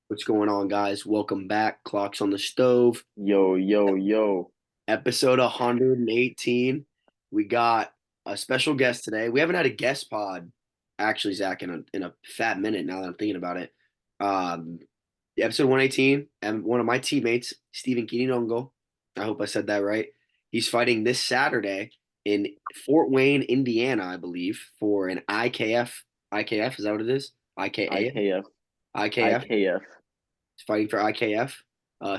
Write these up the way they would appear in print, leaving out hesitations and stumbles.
What's going on, guys? Welcome back. Clock's on the stove. Yo, yo, yo. Episode 118. We got a special guest today. We haven't had a guest pod, actually, Zach, in a fat minute now that I'm thinking about it. Um, Episode 118, and one of my teammates, Stephen Quirindongo, I hope I said that right. He's fighting this Saturday in Fort Wayne, Indiana, I believe, for an IKF. IKF, is that what it is? IKA? IKF. IKF. IKF. He's fighting for IKF.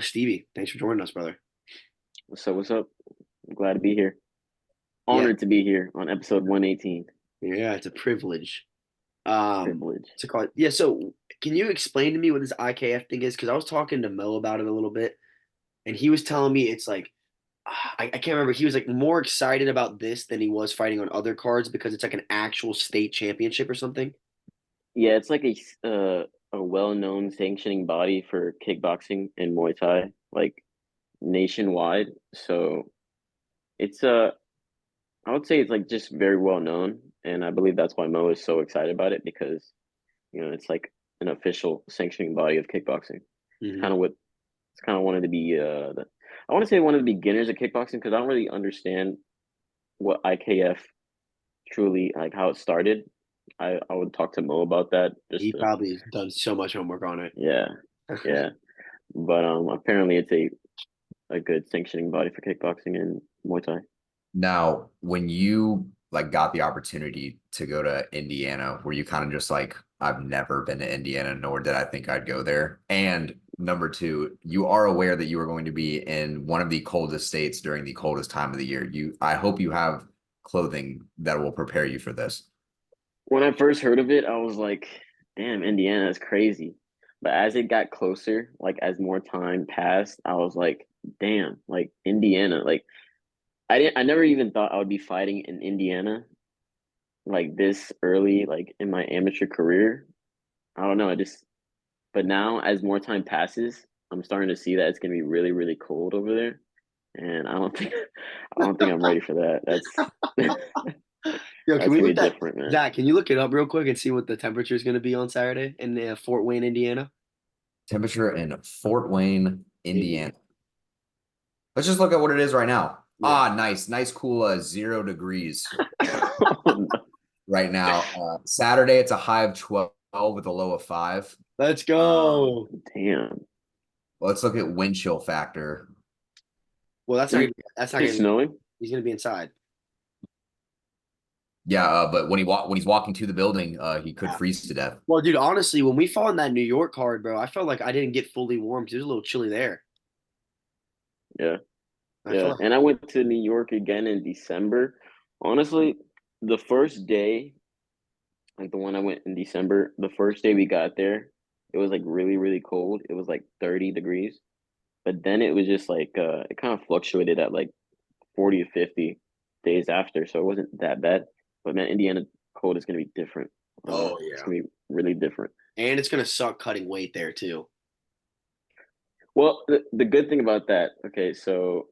Stevie, thanks for joining us, brother. What's up? What's up? I'm glad to be here. Yeah, Honored to be here on episode 118. yeah, it's a privilege. Um, Privilege. to call it. Yeah, so can you explain to me what this IKF thing is? Because I was talking to Mo about it a little bit, and he was telling me it's like I can't remember. He was like more excited about this than he was fighting on other cards because it's like an actual state championship or something. Yeah, it's like a well-known sanctioning body for kickboxing and Muay Thai, like nationwide. So it's I would say it's like just very well known, and I believe that's why Mo is so excited about it because it's like an official sanctioning body of kickboxing. It's Hmm. kind of what it's kind of wanted to be I want to say one of the beginners of kickboxing because I don't really understand what IKF truly like how it started. I would talk to Mo about that just He to probably has done so much homework on it. yeah, yeah. But apparently it's a good sanctioning body for kickboxing and Muay Thai. Now, when you like got the opportunity to go to Indiana, were you kind of just like, I've never been to Indiana, nor did I think I'd go there? And number two, you are aware that you are going to be in one of the coldest states during the coldest time of the year. I hope you have clothing that will prepare you for this. When I first heard of it, I was like, damn, Indiana is crazy. But as it got closer, like as more time passed, I was like, damn, like Indiana, like I never even thought I would be fighting in Indiana like this early, like in my amateur career. I don't know. But now as more time passes, I'm starting to see that it's gonna be really, really cold over there. And I don't think I'm ready for that. Yo, can That's we gonna be look that different, man. Zach? Can you look it up real quick and see what the temperature is going to be on Saturday in Fort Wayne, Indiana? Temperature in Fort Wayne, Indiana. Indiana. Let's just look at what it is right now. Yeah. Ah, nice, nice, cool, 0 degrees right now. Saturday, it's a high of 12 with a low of 5. Let's Um, go. Damn. let's look at wind chill factor. Well, Is that's not it gonna be. snowing? He's gonna be inside. Yeah, but when he's walking to the building, he could Yeah. freeze to death. Well, dude, honestly, when we fought in that New York card, bro, I felt like I didn't get fully warm because it was a little chilly there. Yeah. I Yeah. felt like, And I went to New York again in December. Honestly, the first day, like the one I went in December, the first day we got there, it was like really, really cold. It was like 30 degrees. But then it was just like it kind of fluctuated at like 40 to 50 days after. So it wasn't that bad. But man, Indiana cold is gonna be different. oh It's yeah, gonna be really different. and it's gonna suck cutting weight there too. Well, the good thing about that, okay, so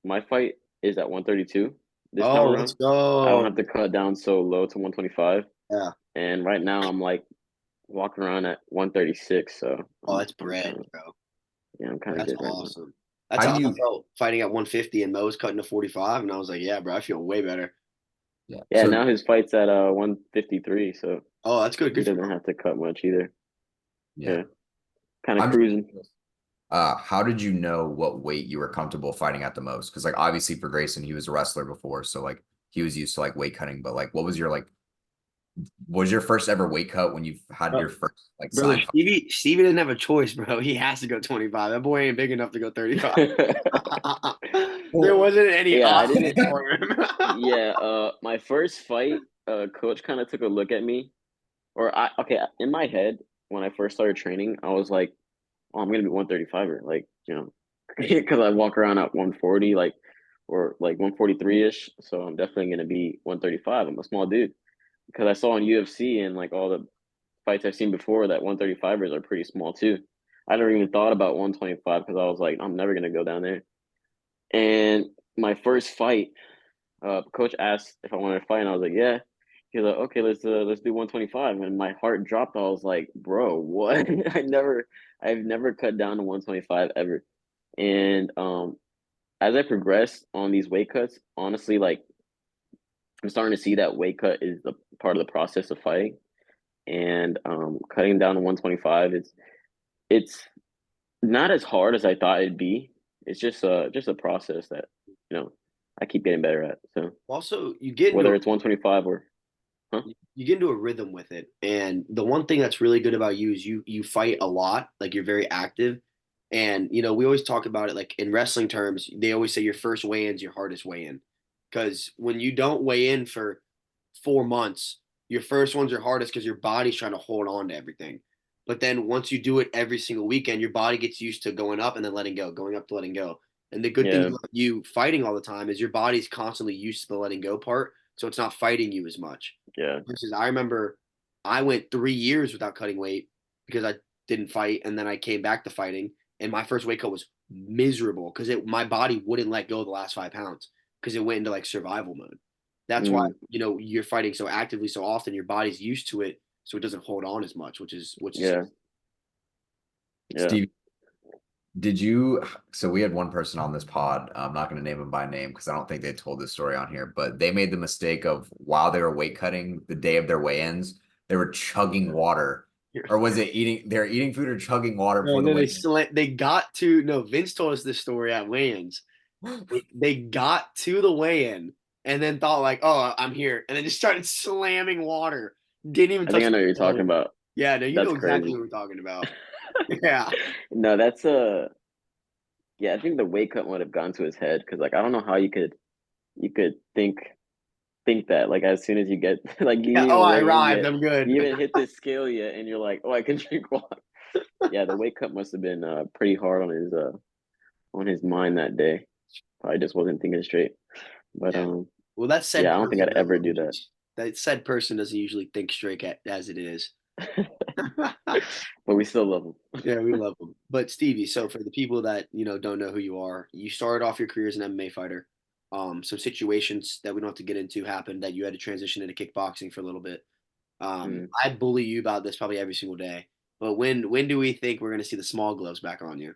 my fight is at 132 this time Oh, let's around. I don't go. have to cut down so low to 125. Yeah. And right now I'm like walking around at 136, so Oh, that's I'm bread, kind of bro. yeah, I'm kind of That's good right now. awesome. That's How how do I you? felt fighting at 150 and Mo's cutting to 45, and I was like, yeah, bro, I feel way better. Yeah. Yeah, So now his fight's at 153, so Oh, that's good. he Good for doesn't Mo. have to cut much either. yeah, Yeah, kind of I'm just cruising. curious. How did you know what weight you were comfortable fighting at the most? Because like obviously for Grayson, he was a wrestler before, so like he was used to like weight cutting. But like, what was your first ever weight cut when you had Bro, your first like brother, side? Stevie didn't have a choice, bro. He has to go 25. That boy ain't big enough to go 35. There Well, wasn't any Yeah, I option didn't. for him. Yeah, my first fight, coach kind of took a look at me, or okay, in my head when I first started training, I was like, oh, I'm gonna be 135er, like because I walk around at 140, like or like 143 ish, so I'm definitely gonna be 135. I'm a small dude because I saw in UFC and like all the fights I've seen before that 135ers are pretty small too. I never even thought about 125 because I was like, I'm never gonna go down there. And my first fight, coach asked if I wanted to fight, and I was like, yeah. He's like, okay, let's do 125. And my heart dropped. I was like, bro, what? I've never cut down to 125 ever. And as I progressed on these weight cuts, honestly, like I'm starting to see that weight cut is the part of the process of fighting. And cutting down to 125, it's not as hard as I thought it'd be. It's just a process that, you know, I keep getting better at. So Also, you get into whether it's 125 or huh? you get into a rhythm with it. And the one thing that's really good about you is you fight a lot, like you're very active. And we always talk about it like in wrestling terms, they always say your first weigh-in's your hardest weigh-in. Because when you don't weigh in for 4 months, your first ones are hardest because your body's trying to hold on to everything. But then once you do it every single weekend, your body gets used to going up and then letting go, going up to letting go. And the good thing Yeah, about you fighting all the time is your body's constantly used to the letting go part, so it's not fighting you as much. yeah. Versus I remember I went 3 years without cutting weight because I didn't fight, and then I came back to fighting, and my first weight cut was miserable because my body wouldn't let go of the last 5 pounds because it went into like survival mode. That's why Mm, you're fighting so actively so often. Your body's used to it, so it doesn't hold on as much, which is yeah, yeah. Steve, did you? So we had one person on this pod. I'm not going to name him by name because I don't think they told this story on here, but they made the mistake of while they were weight cutting the day of their weigh-ins, they were chugging water. Or was it eating? They're eating food or chugging water no, before the no, weigh-in. they got to no. Vince told us this story at weigh-ins. They got to the weigh-in and then thought like, "Oh, I'm here," and then just started slamming water. Didn't even I think touch I the know what you're talking floor. about. Yeah, no, you know That's exactly crazy. what we're talking about. Yeah, No, that's yeah, I think the weight cut would have gone to his head because like I don't know how you could think that like as soon as you get like you yeah. didn't Oh, even I weigh in arrived. yet, I'm good. you even hit this scale yet, and you're like, oh, I can drink water. Yeah, the weight cut must have been pretty hard on his mind that day. Probably just wasn't thinking straight. But Yeah. Well, that yeah, said I don't think person I'd doesn't ever do usually. that. That said person doesn't usually think straight as it is. But we still love him. Yeah, we love them. But Stevie, so for the people that don't know who you are, you started off your career as an MMA fighter. Some situations that we don't have to get into happened that you had to transition into kickboxing for a little bit. Mm, I bully you about this probably every single day. But when do we think we're gonna see the small gloves back on you?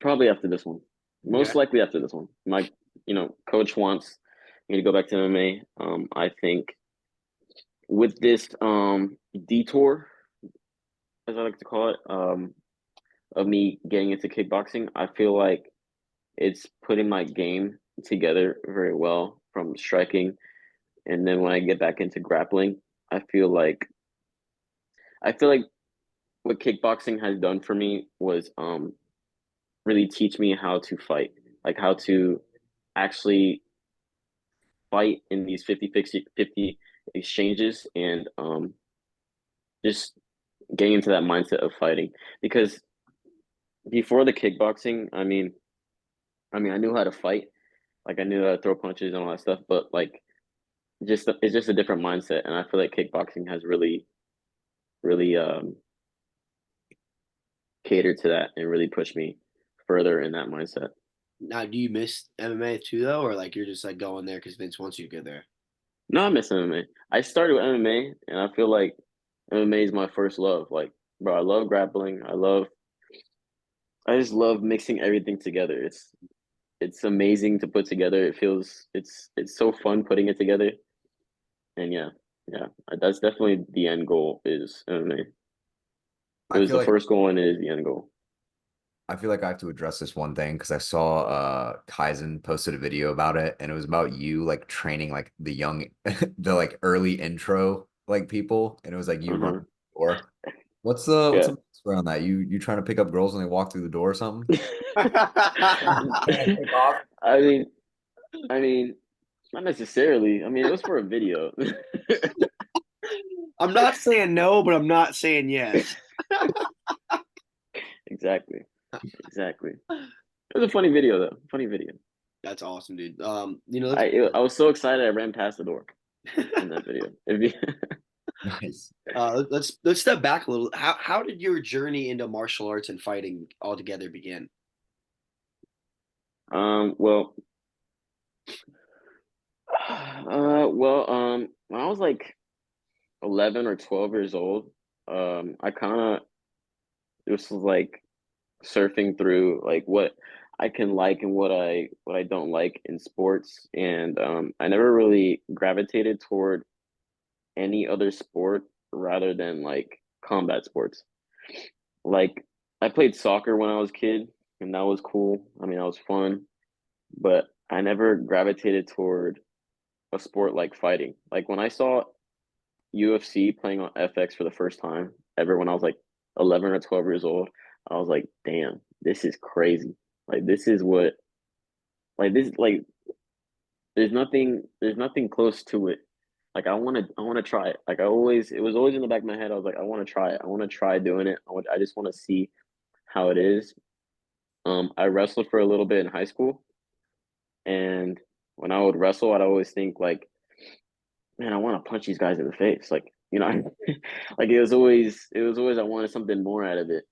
probably after this one. Most Okay. likely after this one. My, coach wants me to go back to MMA. I think with this detour, as I like to call it, of me getting into kickboxing, I feel like it's putting my game together very well from striking, and then when I get back into grappling, I feel like I feel like what kickboxing has done for me was really teach me how to fight, like how to actually fight in these 50 exchanges and just getting into that mindset of fighting because before the kickboxing, I mean I knew how to fight, like I knew how to throw punches and all that stuff, but like just it's just a different mindset, and I feel like kickboxing has really catered to that and really pushed me further in that mindset. Now, do you miss MMA too, though, or like you're just like going there because Vince wants you to go there? No, I miss MMA. I started with MMA, and I feel like MMA is my first love. Like, bro, I love grappling. I just love mixing everything together. It's amazing to put together. It's so fun putting it together. And yeah, yeah, that's definitely the end goal is MMA. It I was feel the like first goal and it is the end goal. I feel like I have to address this one thing because I saw Kaizen posted a video about it and it was about you like training like the young the like early intro like people and it was like you run Uh-huh. the door. What's Yeah. the story on that? You trying to pick up girls and they walk through the door or something? Take off. I mean, I mean, not necessarily. I mean, it was for a video. I'm not saying no, but I'm not saying yes. Exactly. Exactly. It was a funny video though. Funny video. That's awesome, dude. Let's I was so excited I ran past the door in that video. Nice. let's step back a little. How did your journey into martial arts and fighting altogether begin? Well, When I was like 11 or 12 years old, I kind of just was like surfing through like what I can like and what I don't like in sports, and I never really gravitated toward any other sport rather than like combat sports. Like I played soccer when I was a kid, and that was cool. I mean, that was fun, but I never gravitated toward a sport like fighting. Like when I saw UFC playing on FX for the first time ever when I was like 11 or 12 years old, I was like, damn, this is crazy. Like this is what like there's nothing close to it. Like I want to try it. Like it was always in the back of my head. I was like, I want to try it. I want to try doing it. I just want to see how it is. I wrestled for a little bit in high school, and when I would wrestle, I'd always think like, man, I want to punch these guys in the face. Like, like it was always I wanted something more out of it.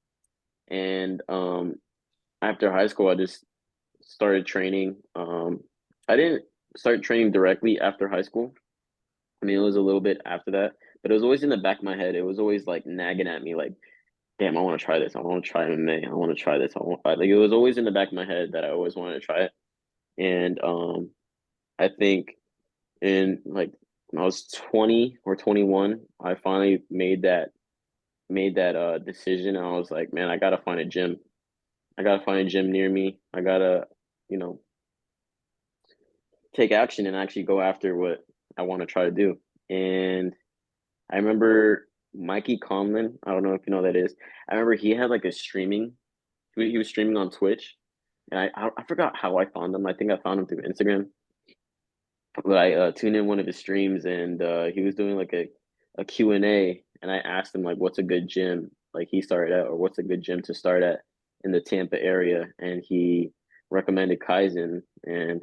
And after high school, I just started training. I didn't start training directly after high school. I mean, it was a little bit after that, but it was always in the back of my head. It was always like nagging at me, like, damn, I want to try this. I want to try MMA. I want to try this. Like it was always in the back of my head that I always wanted to try it. And I think in like when I was 20 or 21, I finally made that decision. And I was like, man, I gotta find a gym. I gotta find a gym near me. I gotta, you know, take action and actually go after what I want to try to do. And I remember Mikey Conlon. I don't know if you know who that is. I remember he had like a streaming. He was streaming on Twitch, and I forgot how I found him. I think I found him through Instagram. But I tuned in one of his streams, and he was doing like a Q&A, and I asked him like, what's a good gym like he started at, or what's a good gym to start at in the Tampa area, and he recommended Kaizen, and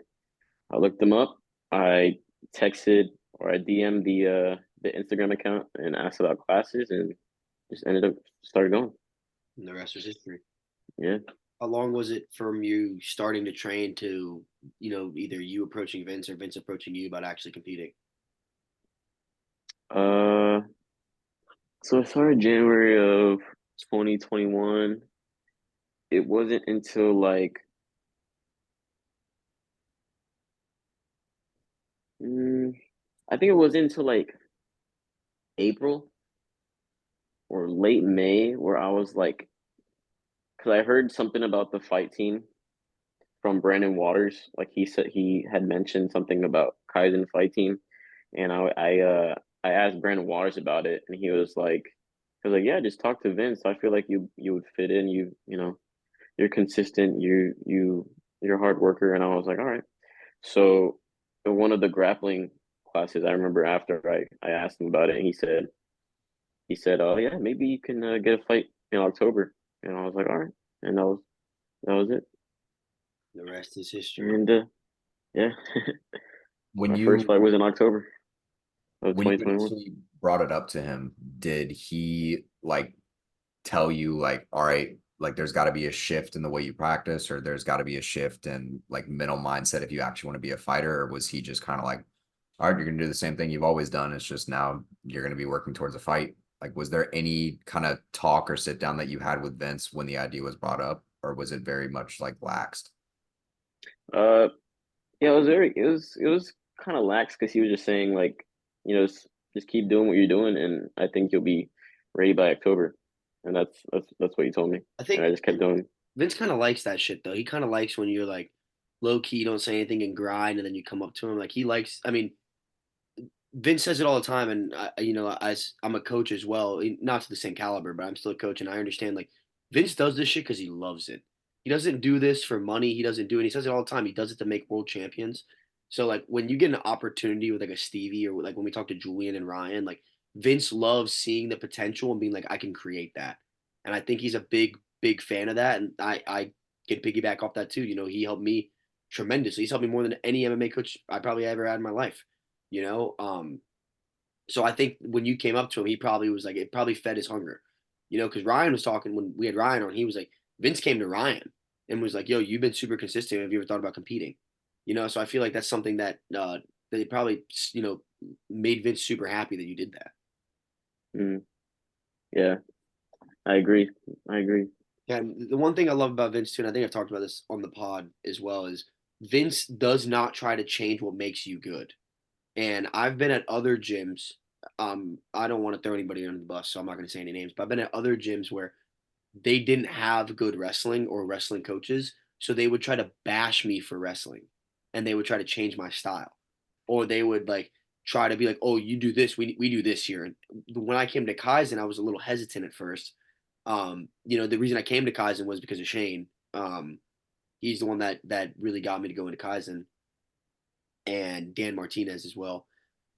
I looked him up. I texted or I DM'd the Instagram account and asked about classes, and just ended up started going. And the rest is history. Yeah. How long was it from you starting to train to, either you approaching Vince or Vince approaching you about actually competing? Uh, so I started January of 2021. It wasn't until like mm, I think it was until like April or late May where I was like, because I heard something about the fight team from Brandon Waters. Like he said, he had mentioned something about Kaizen fight team, and I asked Brandon Waters about it, and he was like, yeah, just talk to Vince. I feel like you would fit in. You're consistent. You're a hard worker, and I was like, all right. So in one of the grappling classes, I remember after I asked him about it, and he said, oh yeah, maybe you can get a fight in October, and I was like, all right, and that was it, The rest is history. and yeah, When my first you fight was in October of when you 2021. initially brought it up to him, did he like tell you like, all right, like there's got to be a shift in the way you practice, or there's got to be a shift in like mental mindset if you actually want to be a fighter, or was he just kind of like, all right, you're gonna do the same thing you've always done. It's just now you're gonna be working towards a fight. Like, was there any kind of talk or sit down that you had with Vince when the idea was brought up, or was it very much like laxed? Uh, yeah, it was kind of lax because he was just saying like, just keep doing what you're doing, and I think you'll be ready by October, and that's what he told me, I and I think just kept going. Vince kind of likes that shit though. He kind of likes when you're like low key, don't say anything and grind, and then you come up to him. Like he likes. I mean, Vince says it all the time, and as I'm a coach as well, not to the same caliber, but I'm still a coach, and I understand like Vince does this shit because he loves it. He doesn't do this for money. He doesn't do it. He says it all the time. He does it to make world champions. So like when you get an opportunity with like a Stevie or like when we talk to Julian and Ryan, like Vince loves seeing the potential and being like, I can create that. And I think he's a big fan of that. And I can piggyback off that too. He helped me tremendously. He's helped me more than any MMA coach I probably ever had in my life you know. So I think when you came up to him, he probably was like, it probably fed his hunger, because Ryan was talking when we had Ryan on, he was like, Vince came to Ryan and was like, yo, you've been super consistent. Have you ever thought about competing? So I feel like that's something that that it probably, made Vince super happy that you did that. Mm, yeah, I agree. I agree. Yeah, and the one thing I love about Vince too, and I think I've talked about this on the pod as well, is Vince does not try to change what makes you good. And I've been at other gyms. I don't want to throw anybody under the bus, so I'm not going to say any names. But I've been at other gyms where they didn't have good wrestling or wrestling coaches, so they would try to bash me for wrestling, and they would try to change my style, or they would like try to be like, "Oh, you do this, we do this here." And when I came to Kaizen, I was a little hesitant at first. The reason I came to Kaizen was because of Shane. He's the one that really got me to go into Kaizen, and Dan Martinez as well.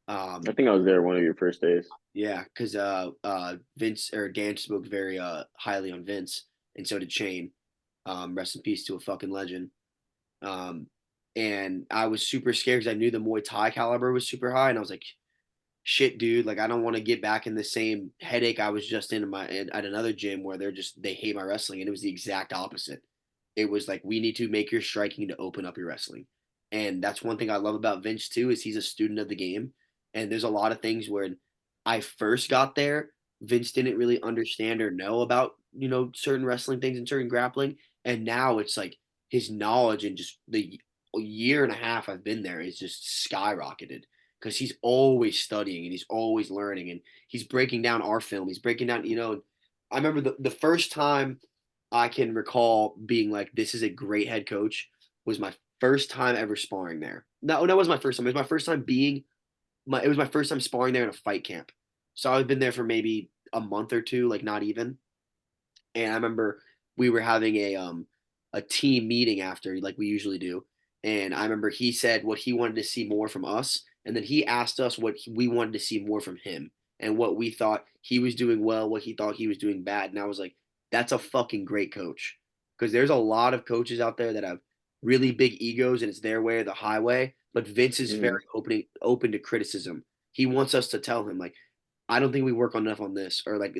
I Um, think I was there one of your first days. yeah, because Vince or Dan spoke very highly on Vince, and so did Shane. Rest in peace to a fucking legend. Um, and I was super scared because I knew the Muay Thai caliber was super high, and I was like, shit, dude, like I don't want to get back in the same headache I was just in at another gym where they hate my wrestling, and it was the exact opposite. It was like we need to make your striking to open up your wrestling, and that's one thing I love about Vince too is he's a student of the game, and there's a lot of things where I first got there, Vince didn't really understand or know about certain wrestling things and certain grappling, and now it's like his knowledge and just the year and a half I've been there is just skyrocketed because he's always studying and he's always learning and he's breaking down our film. He's breaking down, I remember the first time I can recall being like, this is a great head coach was my first time ever sparring there. No, that was my first time. It was my first time it was my first time sparring there in a fight camp. So I've been there for maybe a month or two, like not even. And I remember we were having a team meeting after, like we usually do. And I remember he said what he wanted to see more from us, and then he asked us what we wanted to see more from him, and what we thought he was doing well, what he thought he was doing bad. And I was like, that's a fucking great coach, because there's a lot of coaches out there that have really big egos, and it's their way or the highway. But Vince is very Mm. open to criticism. He wants us to tell him like, I don't think we work enough on this, or like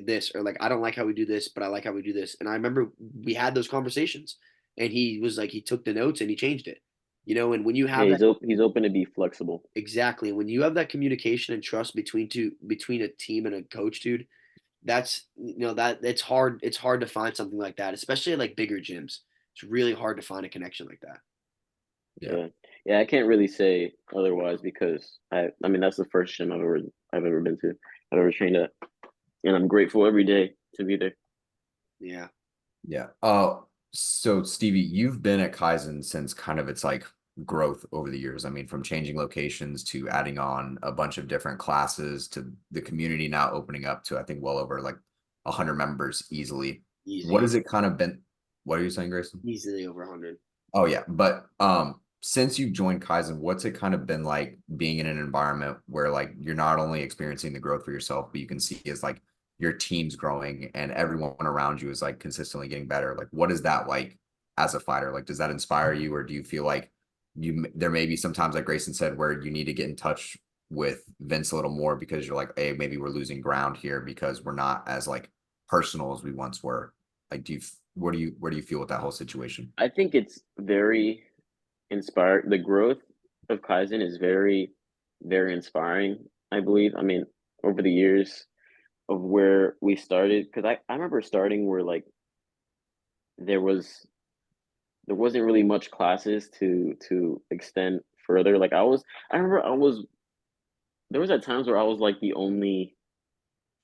I don't like how we do this, but I like how we do this. And I remember we had those conversations, and he was like, he took the notes and he changed it, And when you Yeah, have that he's open to be flexible. exactly, when you have that communication and trust between a team and a coach, dude, that's that it's hard to find something like that, especially at like bigger gyms. It's really hard to find a connection like that. Yeah. Yeah. Yeah, I can't really say otherwise because I mean that's the first gym I've ever been to. I've ever trained at. And I'm grateful every day to be there. Yeah. Yeah. So Stevie, you've been at Kaizen since kind of its like growth over the years. I mean, from changing locations to adding on a bunch of different classes to the community now opening up to I think well over like 100 members easily. What Easy. has it kind of been? What are you saying, Grayson? Easily over 100. Oh yeah, but since you've joined Kaizen, what's it kind of been like being in an environment where like you're not only experiencing the growth for yourself, but you can see as like your team's growing and everyone around you is like consistently getting better. Like what is that like as a fighter? Like does that inspire you or do you feel like there may be sometimes like Grayson said where you need to get in touch with Vince a little more because you're like, hey, maybe we're losing ground here because we're not as like personal as we once were. Like where do you feel with that whole situation? I think it's very inspired. The growth of Kaizen is very, very inspiring, I believe. I mean, over the years of where we started, because I remember starting where like there was there wasn't really much classes to extend further. Like I remember there was at times where I was like the only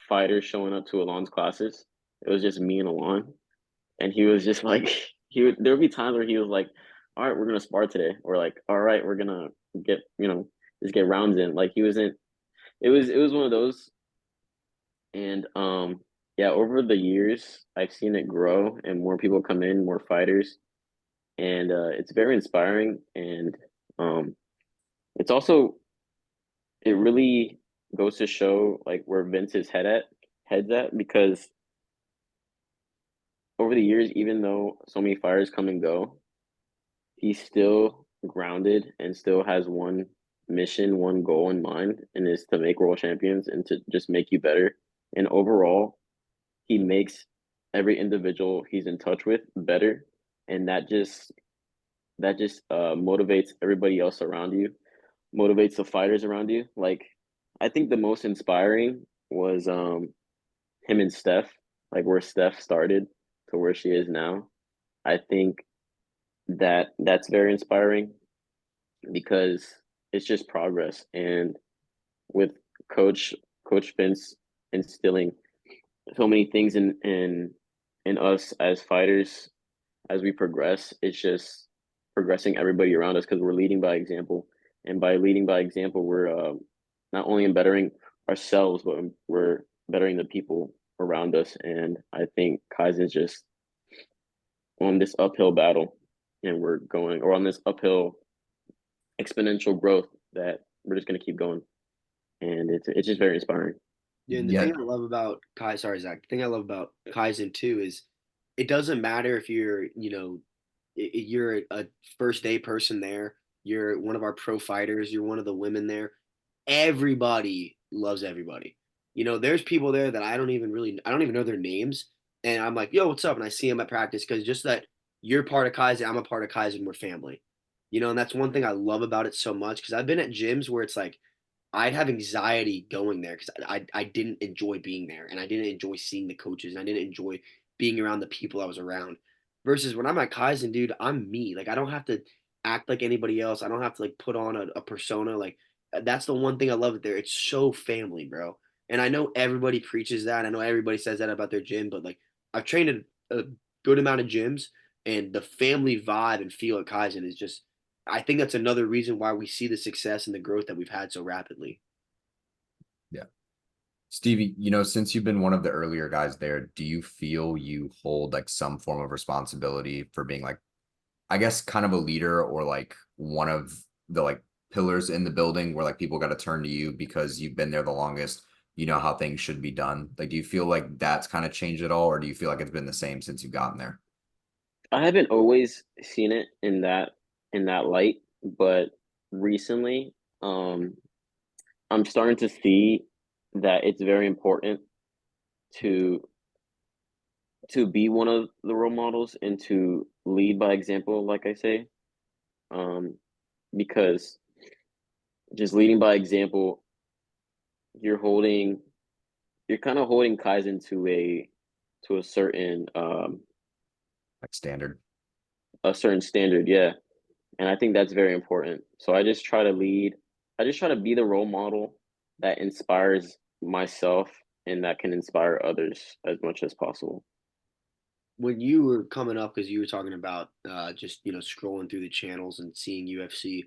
fighter showing up to Alon's classes. It was just me and Alon. And he was just like there would be times where he was like, all right, we're gonna spar today, or like, all right, we're gonna get just get rounds in. Like he wasn't. It was one of those, and yeah, over the years I've seen it grow and more people come in, more fighters, and it's very inspiring, and um it's also it really goes to show like where Vince's heads at because over the years, even though so many fighters come and go, he's still grounded and still has one mission, one goal in mind, and is to make world champions and to just make you better. And overall, he makes every individual he's in touch with better, and that just motivates everybody else around you motivates the fighters around you. Like, I think the most inspiring was him and Steph, like where Steph started to where she is now. I think that's very inspiring because it's just progress. And with Coach Coach Vince instilling so many things in us as fighters as we progress, it's just progressing everybody around us because we're leading by example. And by leading by example, we're not only bettering ourselves, but we're bettering the people around us. And I think Kaizen's just on this uphill battle, and we're going, or on this uphill exponential growth that we're just going to keep going. And it's just very inspiring. Yeah, and the Yeah, thing I love about sorry, Zach. The thing I love about Kaizen too is it doesn't matter if you're, you're a first day person there, you're one of our pro fighters, you're one of the women there. Everybody loves everybody. There's people there that I don't even know their names, and I'm like, yo, what's up? And I see them at practice because just that you're part of Kaizen, I'm a part of Kaizen, we're family. And that's one thing I love about it so much because I've been at gyms where it's like I'd have anxiety going there because I didn't enjoy being there and I didn't enjoy seeing the coaches and I didn't enjoy being around the people I was around. Versus when I'm at Kaizen, dude, I'm me. Like I don't have to act like anybody else. I don't have to like put on a persona. Like that's the one thing I love it there. It's so family, bro. And I know everybody preaches that. I know everybody says that about their gym, but like I've trained at a good amount of gyms and the family vibe and feel at Kaizen is just I think that's another reason why we see the success and the growth that we've had so rapidly. yeah. Stevie, since you've been one of the earlier guys there, do you feel you hold like some form of responsibility for being like, I guess, kind of a leader or like one of the like pillars in the building where like people got to turn to you because you've been there the longest, you know how things should be done? Like, do you feel like that's kind of changed at all, or do you feel like it's been the same since you've gotten there? I haven't always seen it in that light, but recently, um, I'm starting to see that it's very important to be one of the role models and to lead by example, like I say, um, because just leading by example, you're holding, you're kind of holding Kaizen to Like standard. a certain standard, yeah. And I think that's very important. So I just try to lead. I just try to be the role model that inspires myself and that can inspire others as much as possible. When you were coming up, because you were talking about just scrolling through the channels and seeing UFC,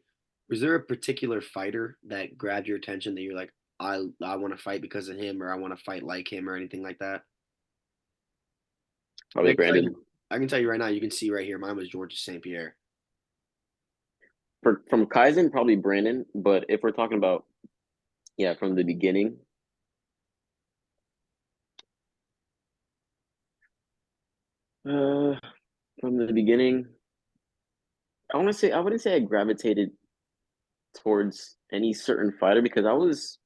was there a particular fighter that grabbed your attention that you're like, I want to fight because of him, or I want to fight like him, or anything like that? I mean, Probably Brandon. I can tell you right now, you can see right here, mine was George St. Pierre. From Kaizen, probably Brandon. But if we're talking about, yeah, from the beginning, uh, from the beginning, I wouldn't say I gravitated towards any certain fighter because I was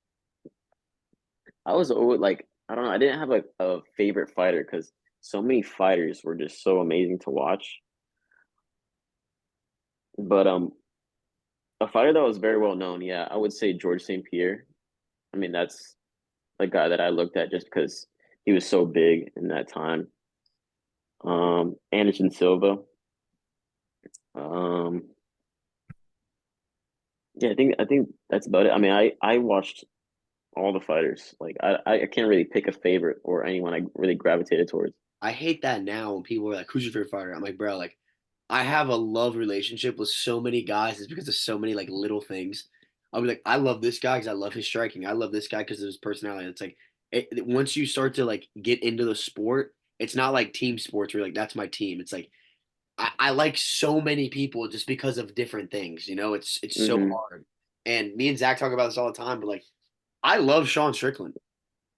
always like, I don't know, I didn't have a favorite fighter because so many fighters were just so amazing to watch. But a fighter that was very well known, yeah, I would say George St. Pierre. I mean, that's the guy that I looked at just because he was so big in that time. Anderson Silva. Um, yeah, I think that's about it. I mean, I watched all the fighters. Like I can't really pick a favorite or anyone I really gravitated towards. I hate that now when people are like, "Who's your favorite fighter?" I'm like, bro, like I have a love relationship with so many guys. It's because of so many like little things. I'll be like, I love this guy because I love his striking. I love this guy because of his personality. It's like once you start to like get into the sport, it's not like team sports where you're like that's my team. It's like I like so many people just because of different things. It's so Hmm. hard. And me and Zach talk about this all the time. But like, I love Sean Strickland.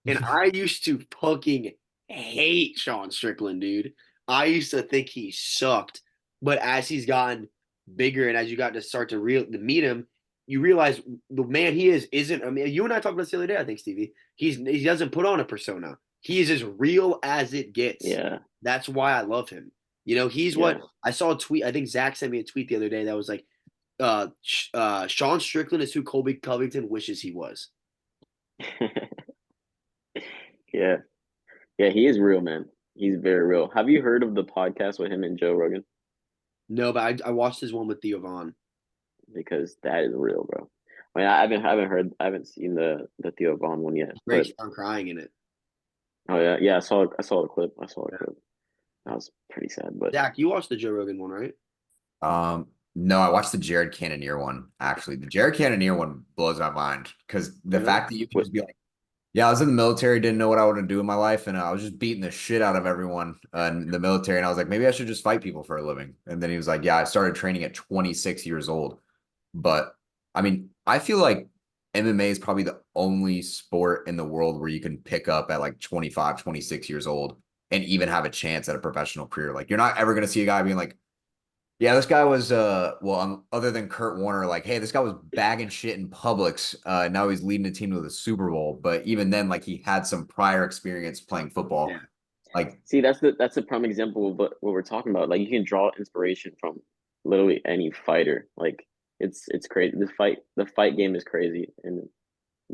And I used to fucking hate Sean Strickland, dude. I used to think he sucked. But as he's gotten bigger and as you got to start to meet him, you realize the man he isn't. I mean, you and I talked about this the other day, I think, Stevie. He doesn't put on a persona. He is as real as it gets. Yeah, That's why I love him. He's what yeah. I saw a tweet. I think Zach sent me a tweet the other day that was like, Sean Strickland is who Colby Covington wishes he was. Yeah. Yeah, he is real, man. He's very real. Have you heard of the podcast with him and Joe Rogan? No, but I watched his one with Theo Vaughn. Because that is real, bro. I mean, I haven't seen the Theo Vaughn one yet, but Breaks down crying in it. oh yeah, yeah, I saw the clip. I saw the clip. That was pretty sad, but Zach, you watched the Joe Rogan one, right? No, I watched the Jared Cannonier one, actually. The Jared Cannonier one blows my mind because the Really? fact that you can what, just be like, yeah, I was in the military, didn't know what I wanted to do in my life, and I was just beating the shit out of everyone in the military. And I was like, maybe I should just fight people for a living. And then he was like, yeah, I started training at 26 years old. But I mean, I feel like MMA is probably the only sport in the world where you can pick up at like 25, 26 years old and even have a chance at a professional career. Like, you're not ever going to see a guy being like, yeah, this guy was other than Kurt Warner, like, hey, this guy was bagging shit in Publix. Now he's leading a team to the Super Bowl. But even then, like, he had some prior experience playing football. Yeah. Like, see, that's the prime example of what we're talking about. Like you can draw inspiration from literally any fighter. Like it's crazy. The fight game is crazy, and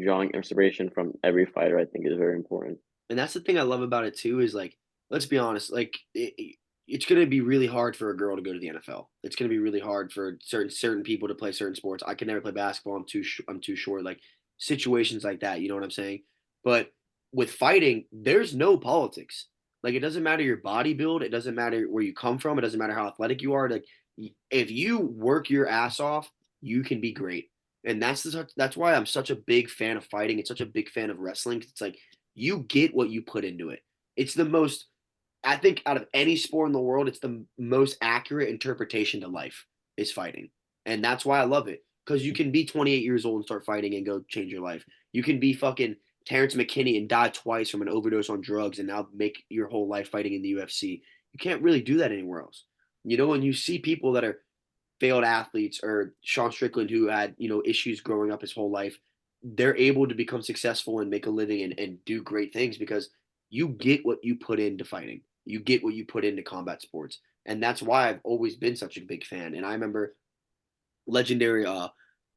drawing inspiration from every fighter, I think, is very important. And that's the thing I love about it too is like, let's be honest, like it's going to be really hard for a girl to go to the NFL. It's going to be really hard for certain people to play certain sports. I can never play basketball. I'm too short. Like situations like that. You know what I'm saying? But with fighting, there's no politics. Like it doesn't matter your body build. It doesn't matter where you come from. It doesn't matter how athletic you are. Like if you work your ass off, you can be great. And that's why I'm such a big fan of fighting. It's such a big fan of wrestling. It's like you get what you put into it. It's the most, I think, out of any sport in the world, it's the most accurate interpretation to life is fighting. And that's why I love it. Because you can be 28 years old and start fighting and go change your life. You can be fucking Terrence McKinney and die twice from an overdose on drugs and now make your whole life fighting in the UFC. You can't really do that anywhere else. You know, when you see people that are failed athletes or Sean Strickland who had, issues growing up his whole life, they're able to become successful and make a living and do great things because you get what you put into fighting. You get what you put into combat sports. And that's why I've always been such a big fan. And I remember legendary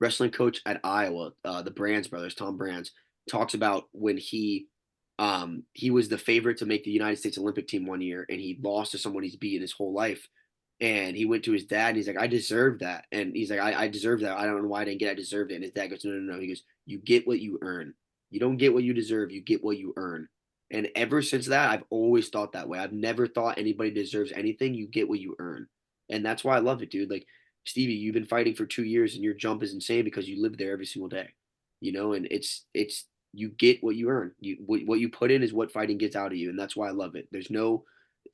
wrestling coach at Iowa, the Brands brothers, Tom Brands, talks about when he was the favorite to make the United States Olympic team one year and he lost to someone he's beaten his whole life. And he went to his dad and he's like, I deserved that. And he's like, I deserved that. I don't know why I didn't get it. I deserved it. And his dad goes, no. He goes, you get what you earn. You don't get what you deserve. You get what you earn. And ever since that, I've always thought that way. I've never thought anybody deserves anything. You get what you earn. And that's why I love it, dude. Like, Stevie, you've been fighting for 2 years and your jump is insane because you live there every single day, and it's, you get what you earn. What you put in is what fighting gets out of you. And that's why I love it. There's no,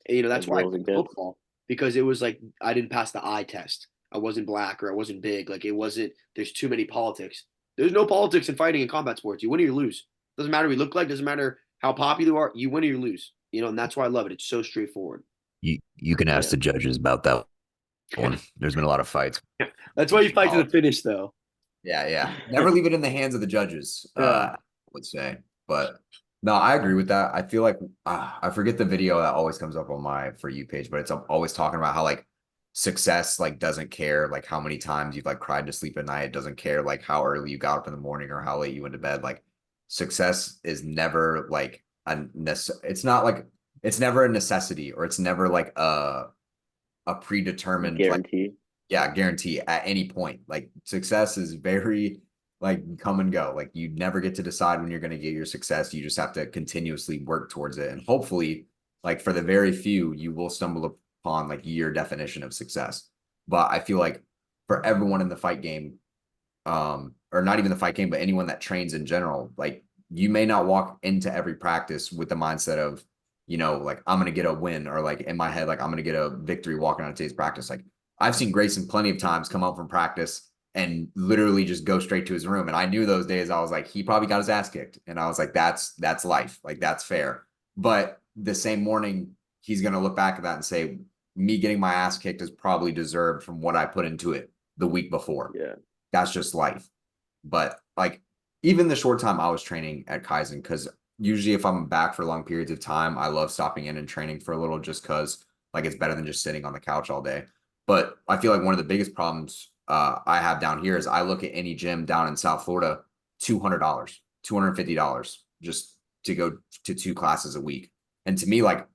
that's As why I real as quit it gets. football because it was like I didn't pass the eye test. I wasn't black or I wasn't big. Like it wasn't. There's too many politics. There's no politics in fighting and combat sports. You win or you lose. Doesn't matter what you look like. Doesn't matter how popular you are. You win or you lose. And that's why I love it. It's so straightforward. you can ask Yeah. the judges about that one. There's been a lot of fights. That's why you fight to the finish, though. Yeah, yeah. Never leave it in the hands of the judges, Yeah. I would say. But no, I agree with that. I feel like I forget the video that always comes up on my For You page, but it's always talking about how like success like doesn't care like how many times you've like cried to sleep at night. It doesn't care like how early you got up in the morning or how late you went to bed. Like success is never like it's not like it's never a necessity or it's never like a predetermined like Guarantee. yeah, guarantee at any point. Like success is very like come and go. Like you never get to decide when you're going to get your success. You just have to continuously work towards it. And hopefully, like for the very few, you will stumble upon like your definition of success. But I feel like for everyone in the fight game, or not even the fight game, but anyone that trains in general, like you may not walk into every practice with the mindset of, like I'm gonna get a win, or like in my head, like I'm gonna get a victory walking on today's practice. Like I've seen Grayson plenty of times come out from practice and literally just go straight to his room. And I knew those days I was like, he probably got his ass kicked. And I was like, that's life. Like that's fair. But the same morning, he's gonna look back at that and say, me getting my ass kicked is probably deserved from what I put into it the week before. Yeah. That's just life. But like even the short time I was training at Kaizen, because usually if I'm back for long periods of time, I love stopping in and training for a little just because like it's better than just sitting on the couch all day. But I feel like one of the biggest problems I have down here is I look at any gym down in South Florida, $200, $250 just to go to 2 classes a week. And to me, like,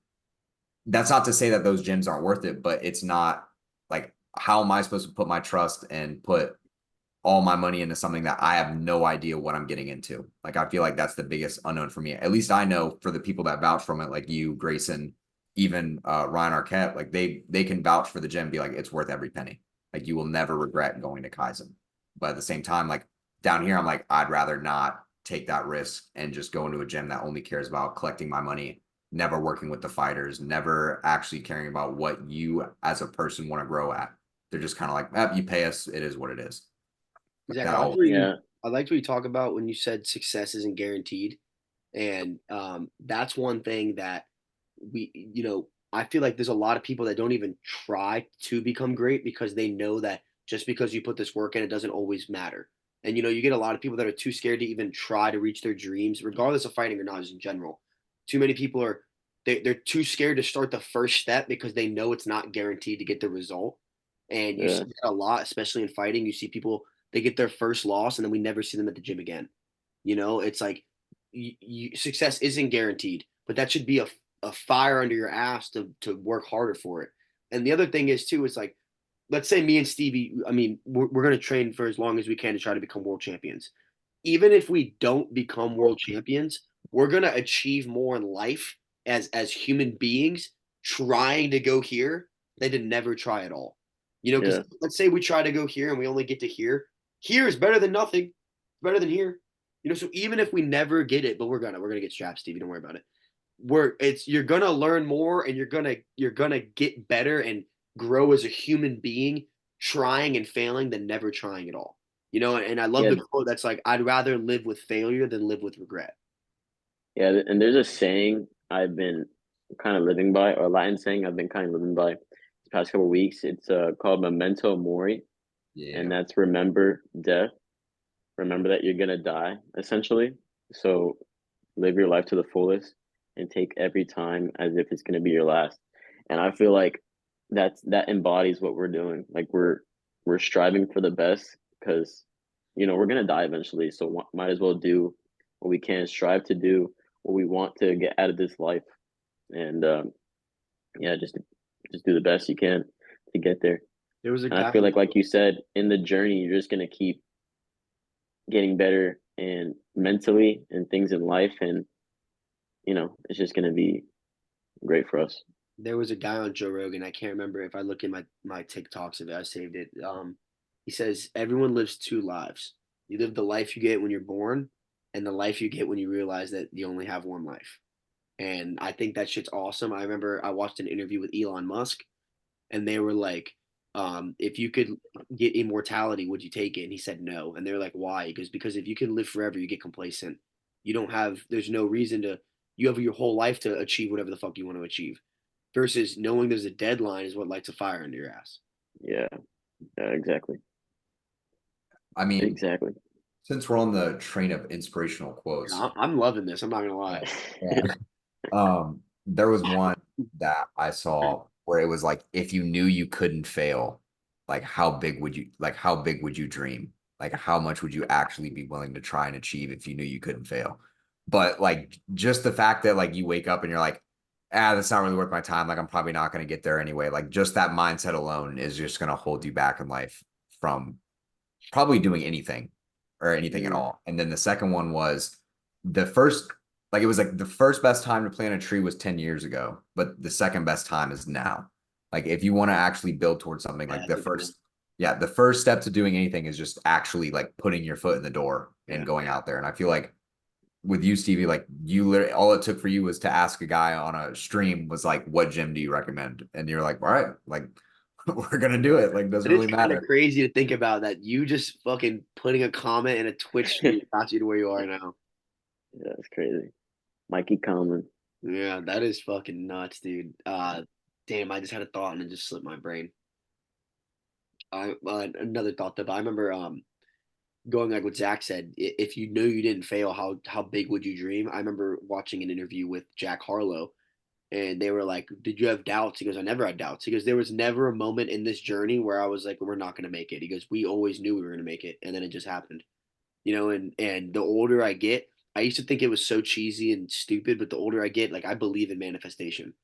that's not to say that those gyms aren't worth it, but it's not like, how am I supposed to put my trust and put all my money into something that I have no idea what I'm getting into? Like, I feel like that's the biggest unknown for me. At least I know for the people that vouch from it, like you, Grayson, even Ryan Arquette, like they can vouch for the gym and be like, it's worth every penny. Like, you will never regret going to Kaizen. But at the same time, like down here, I'm like, I'd rather not take that risk and just go into a gym that only cares about collecting my money, never working with the fighters, never actually caring about what you as a person want to grow at. They're just kind of like, you pay us, it is what it is. Like Zach, that all. Yeah. I liked what you talk about when you said success isn't guaranteed. And that's one thing that I feel like there's a lot of people that don't even try to become great because they know that just because you put this work in, it doesn't always matter. And you get a lot of people that are too scared to even try to reach their dreams, regardless of fighting or not, just in general. Too many people they're too scared to start the first step because they know it's not guaranteed to get the result. And you see Yeah. that a lot, especially in fighting. You see people, they get their first loss and then we never see them at the gym again. It's like success isn't guaranteed, but that should be a fire under your ass to work harder for it. And the other thing is too, it's like, let's say me and Stevie, I mean, we're going to train for as long as we can to try to become world champions. Even if we don't become world champions, we're going to achieve more in life as human beings trying to go here than to never try at all. Because Yeah. let's say we try to go here and we only get to here is better than nothing, better than here. So even if we never get it, but we're gonna get strapped, Stevie. Don't worry about it. You're gonna learn more and you're gonna get better and grow as a human being, trying and failing than never trying at all. And I love Yeah. the quote that's like, I'd rather live with failure than live with regret. Yeah. And there's a saying I've been kind of living by, or a Latin saying I've been kind of living by these past couple of weeks. It's called memento mori, and Yeah. that's remember death. Remember that you're gonna die, essentially. So live your life to the fullest and take every time as if it's gonna be your last. And I feel like that embodies what we're doing. Like we're striving for the best because we're gonna die eventually. So might as well do what we can, strive to do what we want to get out of this life, and yeah, just do the best you can to get there. There was a And I guy feel like you said, in the journey, you're just gonna keep getting better and mentally and things in life, and it's just gonna be great for us. there was a guy on Joe Rogan. I can't remember if I look in my TikToks if I saved it. He says everyone lives two lives. You live the life you get when you're born, and the life you get when you realize that you only have one life. And I think that shit's awesome. I remember I watched an interview with Elon Musk, and they were like, if you could get immortality, would you take it? And he said no. And they're like, why? He goes, because if you can live forever, you get complacent. There's no reason you have your whole life to achieve whatever the fuck you want to achieve. Versus knowing there's a deadline is what lights a fire under your ass. Yeah, yeah, exactly, I mean, exactly. since we're on the train of inspirational quotes, I'm loving this. I'm not gonna lie. yeah, there was one that I saw where it was like, if you knew you couldn't fail, like how big would you dream? Like, how much would you actually be willing to try and achieve if you knew you couldn't fail? But like, just the fact that like you wake up and you're like, that's not really worth my time. Like, I'm probably not going to get there anyway. Like, just that mindset alone is just going to hold you back in life from probably doing anything or anything at Mm. all. And then the second one was the first, like it was like the first best time to plant a tree was 10 years ago, but the second best time is now. Like, if you want to actually build towards something, Yeah, like that's a good one. the first step to doing anything is just actually like putting your foot in the door and Yeah. going out there. And I feel like with you, Stevie, like you literally, all it took for you was to ask a guy on a stream was like, what gym do you recommend? And you're like, all right, like we're gonna do it. Like, doesn't It is really kind of matter. crazy to think about that. You just fucking putting a comment in a Twitch stream got you to where you are now. Yeah, it's crazy. Mikey Coleman. Yeah, that is fucking nuts, dude. Damn, I just had a thought and it just slipped my brain. Another thought though, but I remember going like what Zach said. If you knew you didn't fail, how big would you dream? I remember watching an interview with Jack Harlow, And they were like, "Did you have doubts?" He goes, "I never had doubts." He goes, "There was never a moment in this journey where I was like, we're not going to make it." He goes, "We always knew we were going to make it, and then it just happened." And the older I get, I used to think it was so cheesy and stupid, but the older I get, like I believe in manifestation.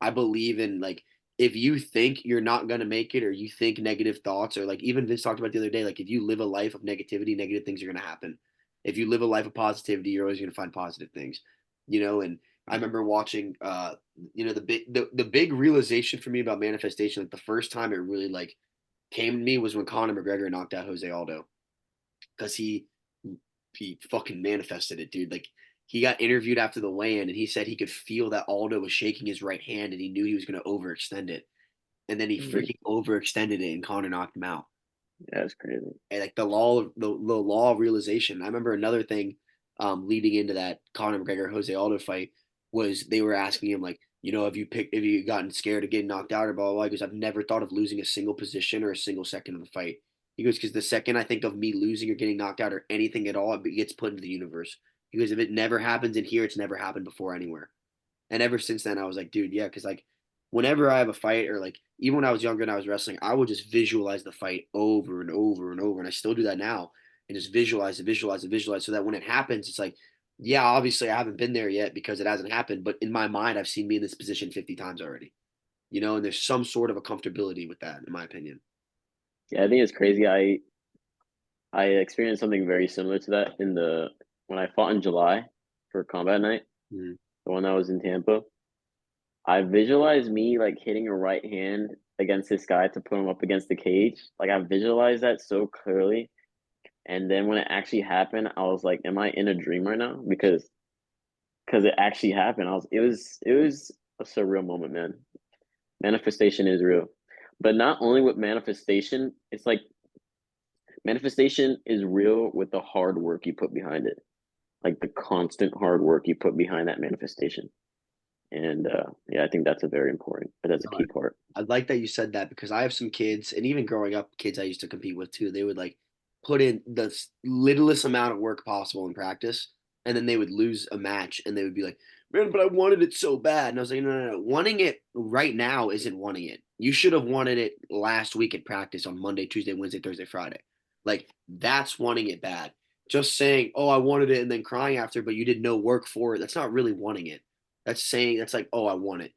I believe in like if you think you're not gonna make it or you think negative thoughts or like even Vince talked about the other day, like if you live a life of negativity, negative things are gonna happen. If you live a life of positivity, you're always gonna find positive things. And I remember watching the big realization for me about manifestation, like the first time it really like came to me was when Conor McGregor knocked out Jose Aldo because he fucking manifested it, dude. Like he got interviewed after the weigh-in and he said he could feel that Aldo was shaking his right hand and he knew he was going to overextend it. And then he freaking overextended it and Conor knocked him out. Yeah, that's crazy. And like the law of realization. I remember another thing leading into that Conor McGregor Jose Aldo fight was they were asking him like, have you gotten scared of getting knocked out or blah blah blah. He goes, I've never thought of losing a single position or a single second of the fight. He goes, because the second I think of me losing or getting knocked out or anything at all, it gets put into the universe. He goes, if it never happens in here, it's never happened before anywhere. And ever since then, I was like, dude, yeah, because like whenever I have a fight or like even when I was younger and I was wrestling, I would just visualize the fight over and over and over. And I still do that now and just visualize it, visualize it, visualize so that when it happens, it's like, yeah, obviously I haven't been there yet because it hasn't happened. But in my mind, I've seen me in this position 50 times already, and there's some sort of a comfortability with that, in my opinion. Yeah, I think it's crazy. I experienced something very similar to that when I fought in July for combat night, Mhm. the one that was in Tampa. I visualized me like hitting a right hand against this guy to put him up against the cage. Like I visualized that so clearly. And then when it actually happened, I was like, am I in a dream right now? Because it actually happened. It was a surreal moment, man. Manifestation is real. But not only with manifestation, it's like manifestation is real with the hard work you put behind it. Like the constant hard work you put behind that manifestation. And yeah, I think that's a very important, that's a key part. I like that you said that because I have some kids, and even growing up, kids I used to compete with too. They would like put in the littlest amount of work possible in practice, and then they would lose a match, and they would be like, "Man, but I wanted it so bad." And I was like, "No, no, no. Wanting it right now isn't wanting it. You should have wanted it last week at practice on Monday, Tuesday, Wednesday, Thursday, Friday. Like that's wanting it bad. Just saying, "Oh, I wanted it," and then crying after, but you did no work for it. That's not really wanting it. That's saying that's like, "Oh, I want it."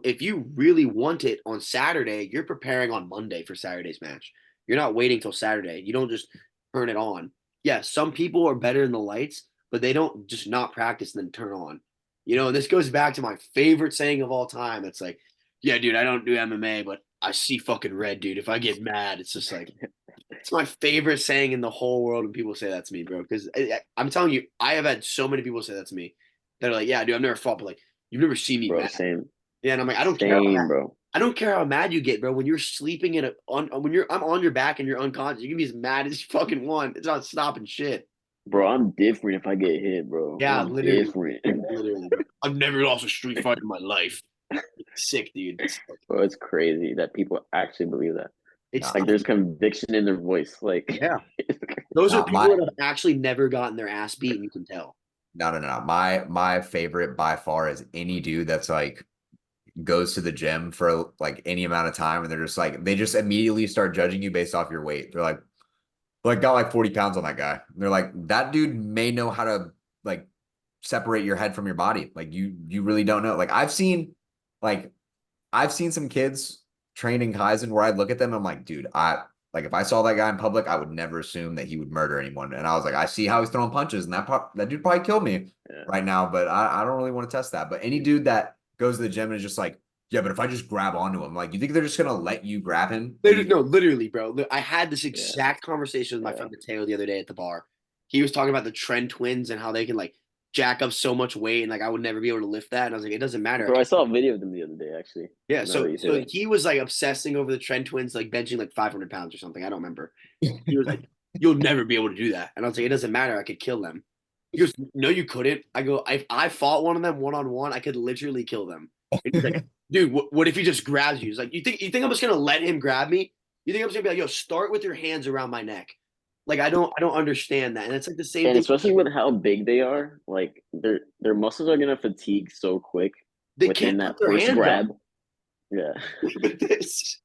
If you really want it on Saturday, you're preparing on Monday for Saturday's match. You're not waiting till Saturday. You don't just turn it on. Yeah, some people are better in the lights, but they don't just not practice and then turn on. And this goes back to my favorite saying of all time. It's like, yeah, dude, I don't do MMA, but I see fucking red, dude. If I get mad, it's just like it's my favorite saying in the whole world when people say that to me, bro. Because I'm telling you, I have had so many people say that to me. That are like, yeah, dude, I've never fought, but like, you've never seen me Bro, mad. same. Yeah, and I'm like, I don't care how Same, mad, bro. I don't care how mad you get, bro. When you're sleeping I'm on your back and you're unconscious. You can be as mad as you fucking want. It's not stopping shit. Bro, I'm different if I get hit, bro. Yeah, I'm literally, different. literally, bro. I've never lost a street fight in my life. Sick, dude. Bro, it's crazy that people actually believe that. It's Nah, Like there's conviction in their voice. Like yeah. Those are nah, people that have actually never gotten their ass beat. You can tell. no, no, no. My favorite by far is any dude that's like goes to the gym for like any amount of time and they're just like they just immediately start judging you based off your weight. They're like got like 40 pounds on that guy. And they're like, that dude may know how to like separate your head from your body. Like you really don't know. Like I've seen some kids train in Kaizen where I look at them and I'm like, dude, if I saw that guy in public, I would never assume that he would murder anyone. And I was like, I see how he's throwing punches, and that dude probably killed me yeah. right now, but I don't really want to test that. But any dude that goes to the gym and is just like, yeah, but if I just grab onto him, like, you think they're just gonna let you grab him? No, literally, bro. I had this Yeah. exact conversation with my Yeah. friend Mateo the other day at the bar. He was talking about the Trend twins and how they can like jack up so much weight and like I would never be able to lift that. And I was like, it doesn't matter. Bro, I saw a video of them the other day, actually. Yeah, Now so that you say so that. he was like obsessing over the Trend twins, like benching like 500 pounds or something. I don't remember. He was like, "You'll never be able to do that," and I was like, "It doesn't matter. I could kill them." He goes, "No, you couldn't." I go, "If I fought one of them one on one, I could literally kill them." And he's like, "Dude, what if he just grabs you?" He's like, "You think I'm just gonna let him grab me? You think I'm just gonna be like, yo, start with your hands around my neck?" Like I don't understand that, and it's like the same And thing. especially with how big they are, like their muscles are gonna fatigue so quick They within can't that put their first hands grab. up. Yeah. Look at this.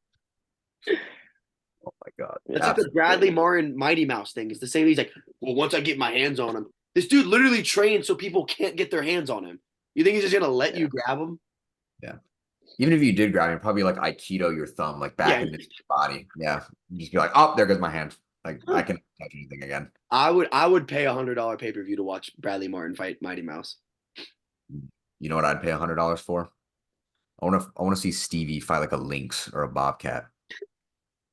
Oh my God. That's like the Bradley Martin Mighty Mouse thing. It's the same. He's like, well, once I get my hands on him, this dude literally trains so people can't get their hands on him. You think he's just gonna let you grab him? Yeah. Even if you did grab him, probably like Aikido your thumb, like back into your body. Yeah. You just be like, oh, there goes my hand. Like I can touch anything again. I would pay $100 pay-per-view to watch Bradley Martin fight Mighty Mouse. You know what I'd pay $100 for? I want to see Stevie fight like a lynx or a bobcat.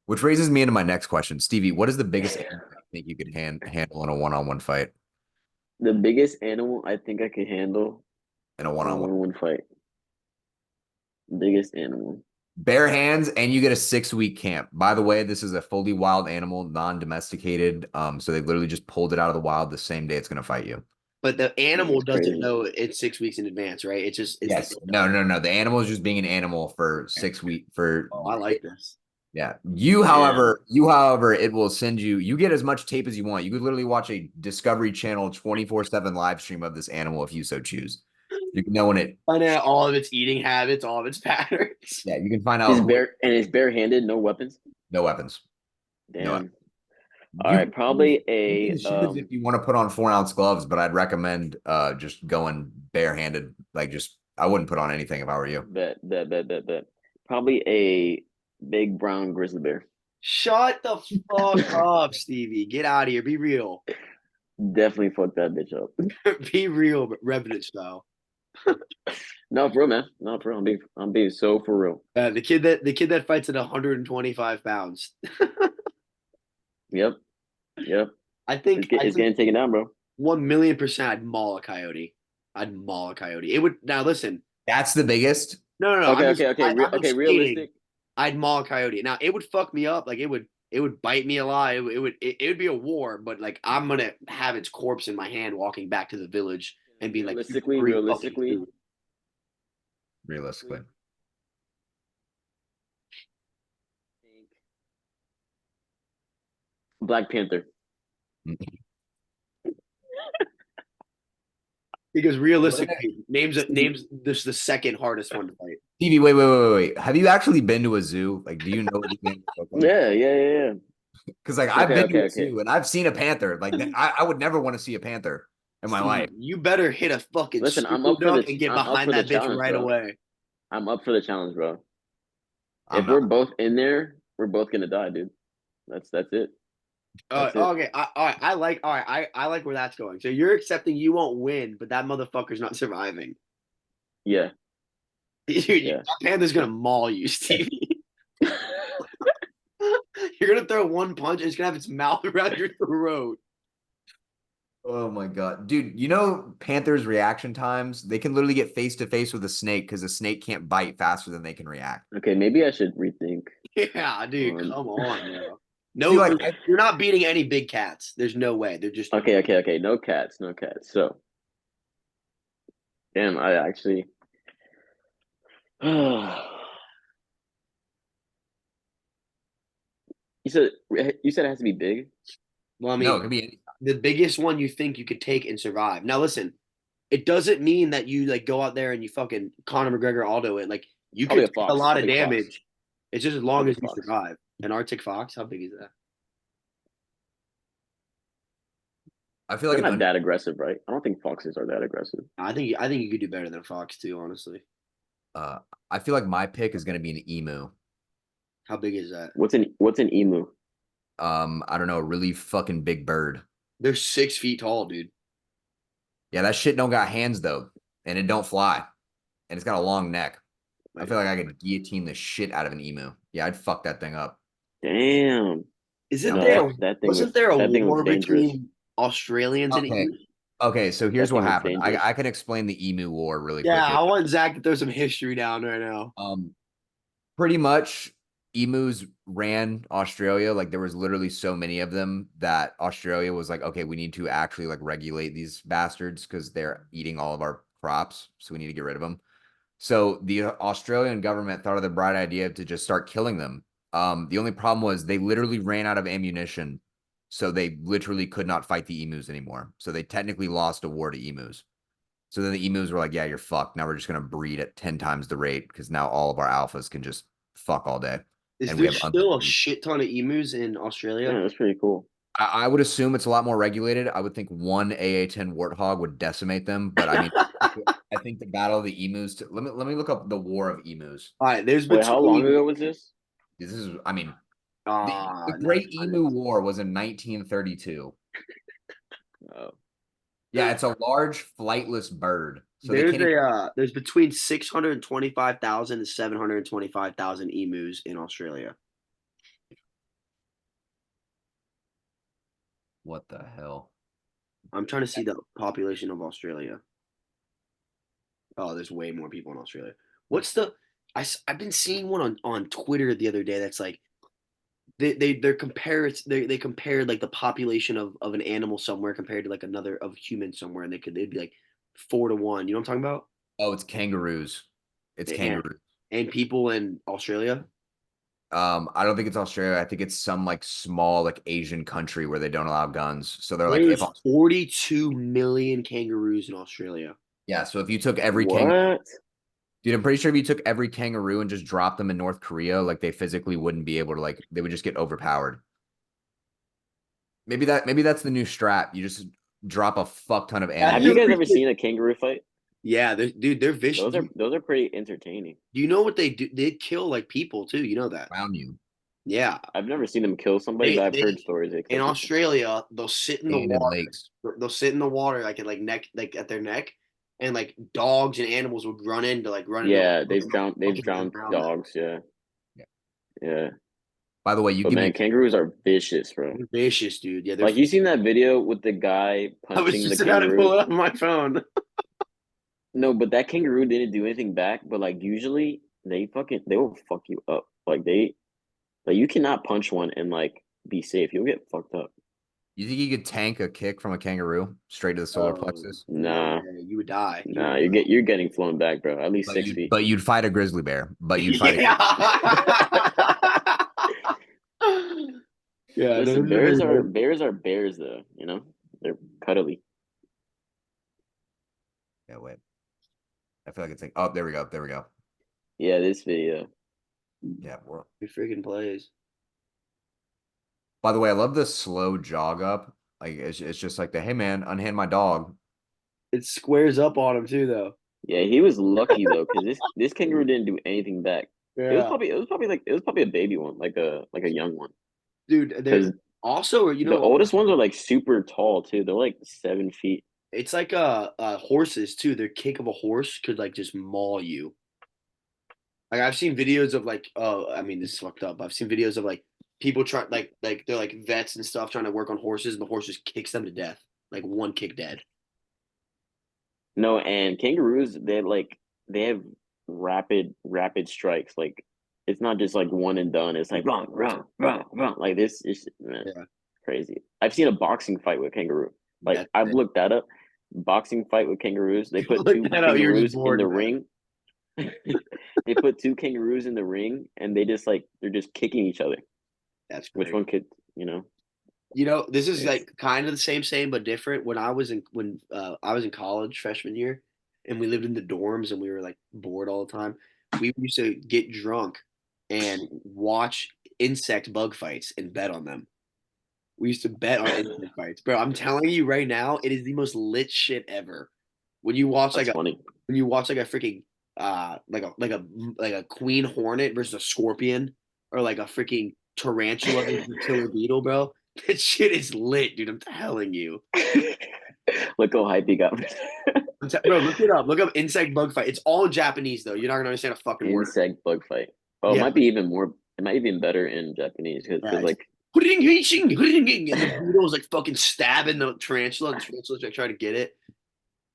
Which raises me into my next question. Stevie, what is the biggest animal you think you could handle in a one-on-one fight? The biggest animal I think I could handle In a in a one-on-one. one-on-one fight. Biggest animal. Bare hands, and you get a 6-week camp. By the way, this is a fully wild animal, non-domesticated. So they literally just pulled it out of the wild the same day it's going to fight you. But the animal That's doesn't crazy. know it's 6 weeks in advance, right? It's Yes. No. The animal is just being an animal for 6 weeks. Oh, I like this. Yeah. However, it will send you. You get as much tape as you want. You could literally watch a Discovery Channel 24/7 live stream of this animal if you so choose. You can know when it. Find out all of its eating habits, all of its patterns. Yeah, you can find out. It's barehanded, no weapons. No weapons. Damn. No weapons. All right, probably a if you want to put on 4-ounce gloves, but I'd recommend just going barehanded. Like I wouldn't put on anything if I were you. Bet. Probably a big brown grizzly bear. Shut the fuck up, Stevie. Get out of here. Be real. Definitely fuck that bitch up. Be real, but Revenant style. No, for real, man. No, for real. I'm being so for real. The kid that fights at 125 pounds. Yep. I think it's getting taken down, bro. 1,000,000%. I'd maul a coyote. It would now listen. That's the biggest. No. Okay. Realistic. I'd maul a coyote. Now it would fuck me up. Like it would bite me alive. It would be a war. But like I'm gonna have its corpse in my hand, walking back to the village and being realistically. Black Panther. Because realistically, names this the second hardest one to fight. Stevie, wait. Have you actually been to a zoo? Like, do you know what these things look like? Yeah. Because like I've been to a zoo and I've seen a panther. Like I would never want to see a panther in my life. You better hit a fucking listen. I'm up for duck and get behind that bitch right away. I'm up for the challenge, bro. If we're both in there, we're both gonna die, dude. That's it. Okay. I like where that's going. So you're accepting you won't win, but that motherfucker's not surviving. Yeah. Dude, Panther's gonna maul you, Stevie. You're gonna throw one punch and it's gonna have its mouth around your throat. Oh my God. Dude, you know Panthers' reaction times? They can literally get face to face with a snake because a snake can't bite faster than they can react. Okay, maybe I should rethink. Yeah, dude, come on, bro. No, you're not beating any big cats. There's no way. They're just okay. No cats. So, damn, I actually. You said it has to be big. Well, I mean, no, it could be the biggest one you think you could take and survive. Now, listen, it doesn't mean that you like go out there and you fucking Conor McGregor Aldo it. Like you could take a lot of damage. Fox. It's just as long as you survive. An Arctic fox? How big is that? I feel like they're not that aggressive, right? I don't think foxes are that aggressive. I think you could do better than a fox too, honestly. I feel like my pick is going to be an emu. How big is that? What's an emu? I don't know, a really fucking big bird. They're 6 feet tall, dude. Yeah, that shit don't got hands though, and it don't fly, and it's got a long neck. I feel like I could guillotine the shit out of an emu. Yeah, I'd fuck that thing up. Damn. Wasn't there a war between Australians and emus? Okay, so here's what happened. I can explain the emu war really quickly. Yeah, I want Zach to throw some history down right now. Pretty much emus ran Australia. Like there was literally so many of them that Australia was like, okay, we need to actually like regulate these bastards because they're eating all of our crops. So we need to get rid of them. So the Australian government thought of the bright idea to just start killing them. The only problem was they literally ran out of ammunition. So they literally could not fight the emus anymore. So they technically lost a war to emus. So then the emus were like, yeah, you're fucked. Now we're just gonna breed at 10 times the rate because now all of our alphas can just fuck all day. Is And we there have still a shit ton of emus in Australia? Yeah, that's pretty cool. I would assume it's a lot more regulated. I would think one AA-10 warthog would decimate them, but I mean, I think the battle of the emus. Let me look up the War of Emus. All right, there's Wait, how long between ago was this? This is, I mean, the not Great Emu War was in 1932. Oh, Yeah, it's a large flightless bird, so they can't. there's between 625,000 and 725,000 emus in Australia. What the hell? I'm trying to see the population of Australia. Oh, there's way more people in Australia. What's the I've been seeing one on Twitter the other day that's like they're they compared like the population of an animal somewhere compared to like another of human somewhere, and they'd be like 4 to 1. You know what I'm talking about? Oh, it's kangaroos. It's And kangaroos. people in Australia. I don't think it's Australia. I think it's some like small like Asian country where they don't allow guns. So they're like, if There's 42 million kangaroos in Australia. yeah, so if you took every kangaroo, what? dude, I'm pretty sure if you took every kangaroo and just dropped them in North Korea, like they physically wouldn't be able to like they would just get overpowered. Maybe that's the new strat. You just drop a fuck ton of Have That's you animals. the guys free ever shit. seen a kangaroo fight? Yeah, dude, they're vicious. Those are pretty entertaining. Do you know what they do? They kill like people too. You know that? Around you. Yeah. I've never seen them kill somebody, They but I've heard they stories they in kill people. Australia, they'll sit in the And in water. lakes. They'll sit in the water like at like neck like at their neck, and like dogs and animals would run into Yeah, like, they've drowned drown them. dogs. Yeah, Yeah. yeah. By the way, you But give me man, kangaroos are vicious, bro. They're vicious, dude. Yeah, they're. Like you seen that video with the guy I was punching the just about to pull kangaroo? it up on my phone. No, but that kangaroo didn't do anything back. But like usually they will fuck you up. Like you cannot punch one and like be safe. You'll get fucked up. you think you could tank a kick from a kangaroo straight to the solar Oh plexus? no Nah, way! You would die. You would nah. die. You're getting flown back, bro. At least But 6 feet. you'd fight a grizzly bear. But you'd fight a Yeah. Yeah, Listen, those are bears are bears though. You know they're cuddly. yeah, wait. I feel like it's like oh there we go. There we go. Yeah, this video. Yeah, we're He freaking plays. by the way, I love the slow jog up. Like it's just like the hey man, unhand my dog. It squares up on him too, though. Yeah, he was lucky though, because this kangaroo didn't do anything back. Yeah, It was probably a baby one, like a young one. dude. They're Because also, you the know, oldest ones are like super tall too. They're like 7 feet. it's like horses too. Their kick of a horse could like just maul you. Like I've seen videos of like, oh, I mean, this is fucked up. I've seen videos of like people try like they're like vets and stuff trying to work on horses, and the horse just kicks them to death, like one kick dead. No, and kangaroos they have rapid strikes. Like it's not just like one and done. It's like run, run, run, run. Like this is man, Yeah, crazy. I've seen a boxing fight with kangaroo. Like that's I've it. looked that up. Boxing fight with kangaroos. They put Look two that up. You're just kangaroos in bored, the man. ring. They put two kangaroos in the ring and they're just kicking each other. That's Which great. one could, you know? You know, this is It's like kind of the same but different. When I was in college freshman year, and we lived in the dorms, and we were like bored all the time. We used to get drunk and watch insect bug fights and bet on them. We used to bet on insect fights, bro. I'm telling you right now, it is the most lit shit ever. When you watch that's funny. a freaking like a queen hornet versus a scorpion, or like a freaking tarantula versus a killer beetle, bro. That shit is lit, dude. I'm telling you. Look how hype he got. Bro, look it up. Look up insect bug fight. It's all in Japanese though. You're not gonna understand a fucking word. Insect bug fight. Oh, Yeah, it might be even better in Japanese yeah. because It's like and the beetle is like fucking stabbing the tarantula, and the tarantula's like trying to get it.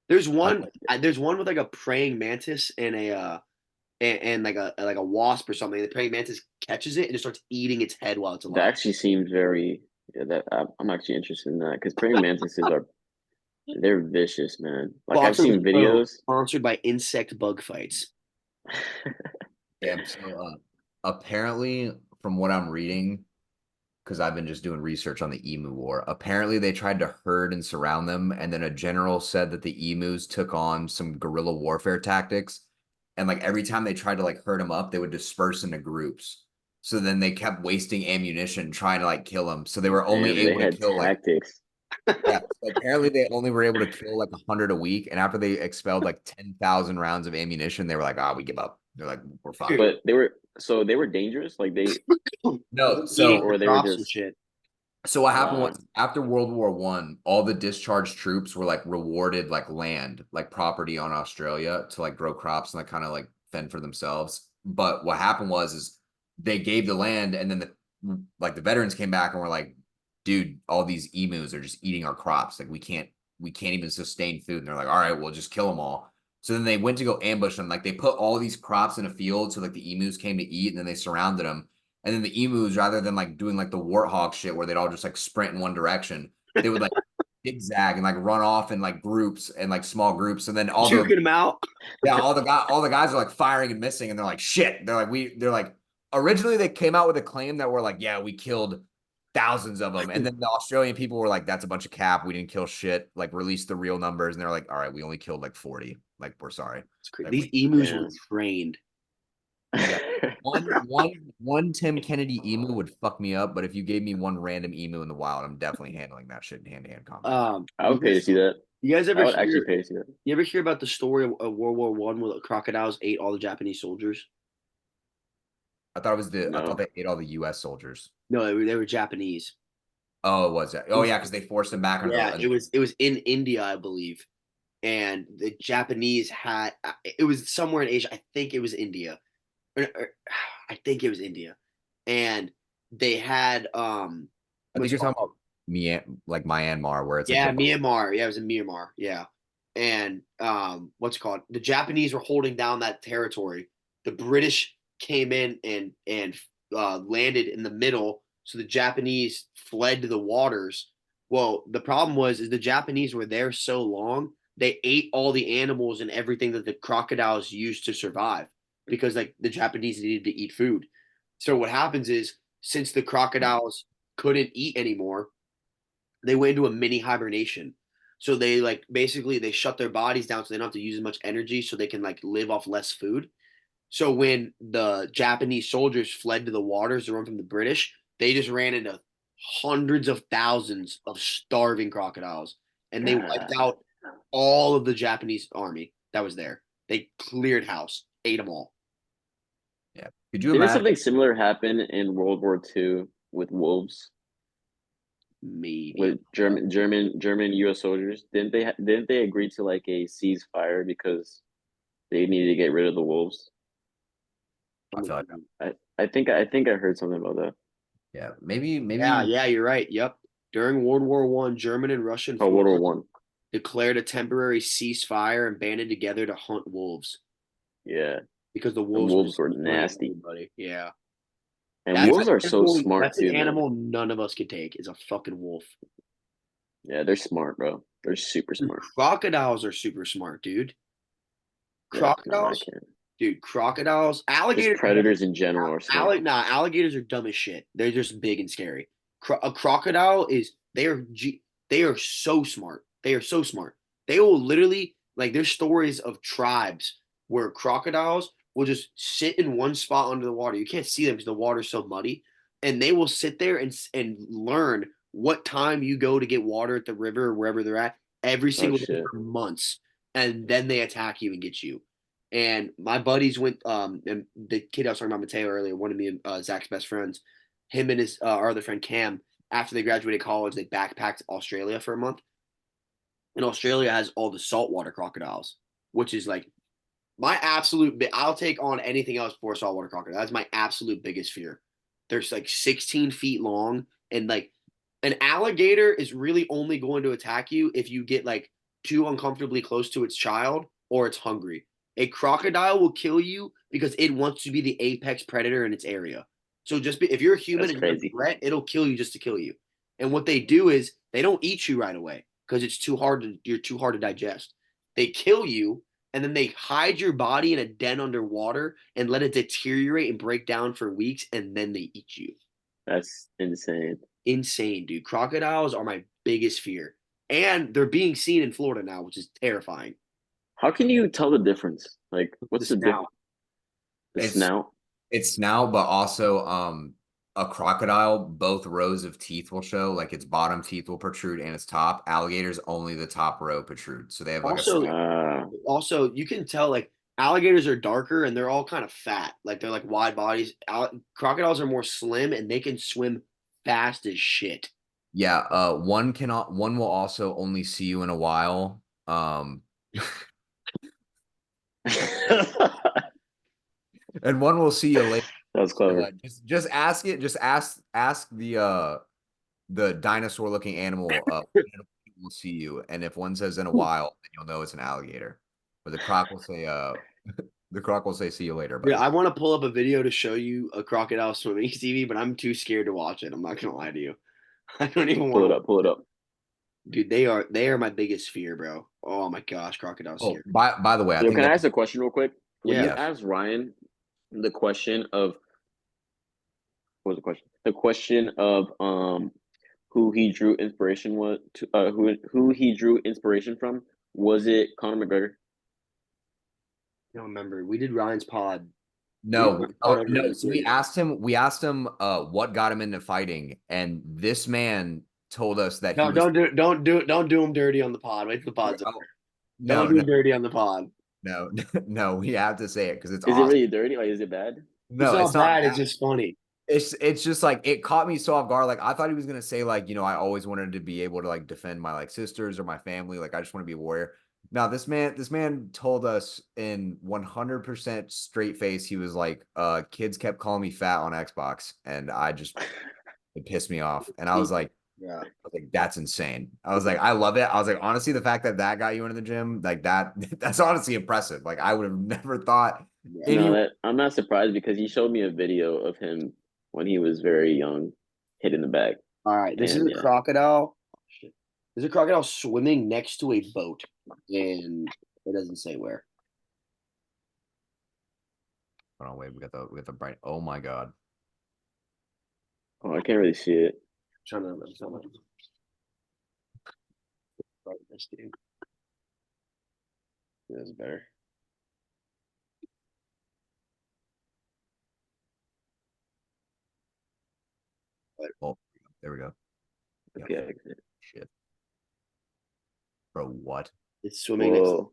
There's one with like a praying mantis and a and like a wasp or something. The praying mantis catches it and it starts eating its head while it's that alive. actually seems very yeah, that I'm actually interested in that because praying mantises are they're vicious, man. Like I've Boxer seen Pro, videos. sponsored by Insect Bug Fights. Yeah, so apparently from what I'm reading, because I've been just doing research on the emu war. Apparently, they tried to herd and surround them, and then a general said that the emus took on some guerrilla warfare tactics, and like every time they tried to like herd them up, they would disperse into groups. So then they kept wasting ammunition trying to like kill them. So they were only Damn, they able to had kill like tactics. yeah. So apparently they only were able to kill like 100 a week, and after they expelled like 10,000 rounds of ammunition, they were like, "Ah, we give up." They're like, "We're fine." But they were dangerous. Like they, No, Eating or the they were crops and just shit. so what happened wow. was after World War One, all the discharged troops were like rewarded like land, like property on Australia to like grow crops and like kind of like fend for themselves. But what happened was is they gave the land and then the veterans came back and were like, dude, all these emus are just eating our crops. Like we can't even sustain food. And they're like, all right, we'll just kill them all. So then they went to go ambush them. Like they put all these crops in a field so like the emus came to eat and then they surrounded them. And then the emus, rather than like doing like the warthog shit where they'd all just like sprint in one direction, they would like zigzag and like run off in like groups and like small groups. And then Juking them out. all the guys are like firing and missing, and they're like, shit. They're like originally they came out with a claim that we're like, yeah, we killed thousands of them. And then the Australian people were like, that's a bunch of cap. We didn't kill shit. Like release the real numbers. And they're like, all right, we only killed like 40. Like, we're sorry. It's crazy. Like, These emus were Damn. trained. yeah. One Tim Kennedy emu would fuck me up, but if you gave me one random emu in the wild, I'm definitely handling that shit in hand-to-hand combat. I would pay to see that. You guys I ever would actually hear? pay to see that. You ever hear about the story of World War One where the crocodiles ate all the Japanese soldiers? I thought No. they ate all the US soldiers. No, they were Japanese. Oh, it was that? Oh yeah, because they forced them back under Yeah, the it was in India, I believe, and the Japanese had it was somewhere in Asia. I think it was India, I think it was India, and they had I think what's you're talking called about like Myanmar, where it's like yeah the Myanmar. Yeah, it was in Myanmar. Yeah, and what's it called the Japanese were holding down that territory. The British came in and landed in the middle, so the Japanese fled to the waters. Well, the problem was is the Japanese were there so long they ate all the animals and everything that the crocodiles used to survive because like the Japanese needed to eat food. So what happens is since the crocodiles couldn't eat anymore, they went into a mini hibernation. So they like basically they shut their bodies down so they don't have to use as much energy so they can like live off less food. So when the Japanese soldiers fled to the waters to run from the British, they just ran into hundreds of thousands of starving crocodiles and they wiped God. out all of the Japanese army that was there. They cleared house, ate them all. yeah. Could you Didn't imagine? something similar happen in World War II with wolves? Maybe. With German U.S. soldiers? Didn't they agree to like a ceasefire because they needed to get rid of the wolves? I feel like I think I heard something about that. yeah, Yeah, you're right. Yep. During World War One, German and Russian Oh, World War forces One. declared a temporary ceasefire and banded together to hunt wolves Yeah, because the the wolves were wolves were destroying nasty, everybody. Yeah, and that's wolves an are so animal. smart That's an too, man. animal none of us could take. Is a fucking wolf. Yeah, they're smart, bro. They're super Dude, smart. crocodiles are super smart, dude. Yeah, no, I Crocodiles, can't. dude. Crocodiles, Just alligators. predators in general are smart. Nah, alligators are dumb as shit. They're just big and scary. A crocodile is they are so smart. They are so smart. They will literally like there's stories of tribes where crocodiles will just sit in one spot under the water. You can't see them because the water's so muddy, and they will sit there and learn what time you go to get water at the river or wherever they're at every Oh single day shit. for months, and then they attack you and get you. And my buddies went, and the kid I was talking about, Mateo, earlier, one of me and Zach's best friends, him and his our other friend Cam, after they graduated college, they backpacked Australia for a month. And Australia has all the saltwater crocodiles, which is like my absolute. I'll take on anything else for a saltwater crocodile. That's my absolute biggest fear. They're like 16 feet long, and like an alligator is really only going to attack you if you get like too uncomfortably close to its child or it's hungry. A crocodile will kill you because it wants to be the apex predator in its area. So if you're a human That's and you're a crazy. threat, it'll kill you just to kill you. And what they do is they don't eat you right away because you're too hard to digest. They kill you and then they hide your body in a den underwater and let it deteriorate and break down for weeks and then they eat you. That's insane. Insane, dude. Crocodiles are my biggest fear. And they're being seen in Florida now, which is terrifying. How can you tell the difference? Like, The what's the snout. difference? The It's snout? it's snout, but also a crocodile, both rows of teeth will show, like its bottom teeth will protrude and its top. Alligators only the top row protrude. So they have like a Also, skin. also you can tell like alligators are darker and they're all kind of fat. Like they're like wide bodies. Crocodiles are more slim and they can swim fast as shit. Yeah, one will also only see you in a while. And one will see you later. That was So, clever. just ask it. Just ask the dinosaur looking animal will see you, and if one says in a while, then you'll know it's an alligator. Or the croc will say the croc will say see you later, Yeah, buddy. I want to pull up a video to show you a crocodile swimming, Stevie, but I'm too scared to watch it. I'm not gonna lie to you. I don't even want Pull it to. up. Pull it up. Dude, they are my biggest fear, bro. Oh my gosh, crocodiles Oh, scare. by the way, I Yo, think can I that's ask a question real quick? When Yeah. you yes. asked Ryan the question of what was the question? The question of who he drew inspiration was to who he drew inspiration from, was it Conor McGregor? I don't remember. We did Ryan's pod. We did No, Ryan's pod earlier no. this So year. we asked him what got him into fighting, and this man told us that he No, was don't do him dirty on the pod. Wait till the pod's over. oh, Don't no, do no, him dirty on the pod. no, no. We have to say it because it's Is it awesome. really dirty? Like, is it bad? It's No, not it's not bad. It's bad. just funny. It's just like it caught me so off guard. Like I thought he was gonna say like, I always wanted to be able to like defend my like sisters or my family. Like I just want to be a warrior. Now this man told us in 100% straight face, he was like, kids kept calling me fat on Xbox, and it pissed me off. And Yeah. I was like, that's insane. I was like, I love it. I was like, honestly, the fact that that got you into the gym, like that, that's honestly impressive. Like I would have never thought Yeah. No, anyone. that I'm not surprised because he showed me a video of him when he was very young, hitting the bag. All right. This is And a yeah, crocodile. Oh, shit. There's a crocodile swimming next to a boat, and it doesn't say where. Hold on, wait, we got the bright. Oh my god. oh, I can't really see it. I'm trying to. This dude. That's better. Oh, there we go. Yeah, Okay, I see it. shit. Bro, what? It's swimming next to Whoa.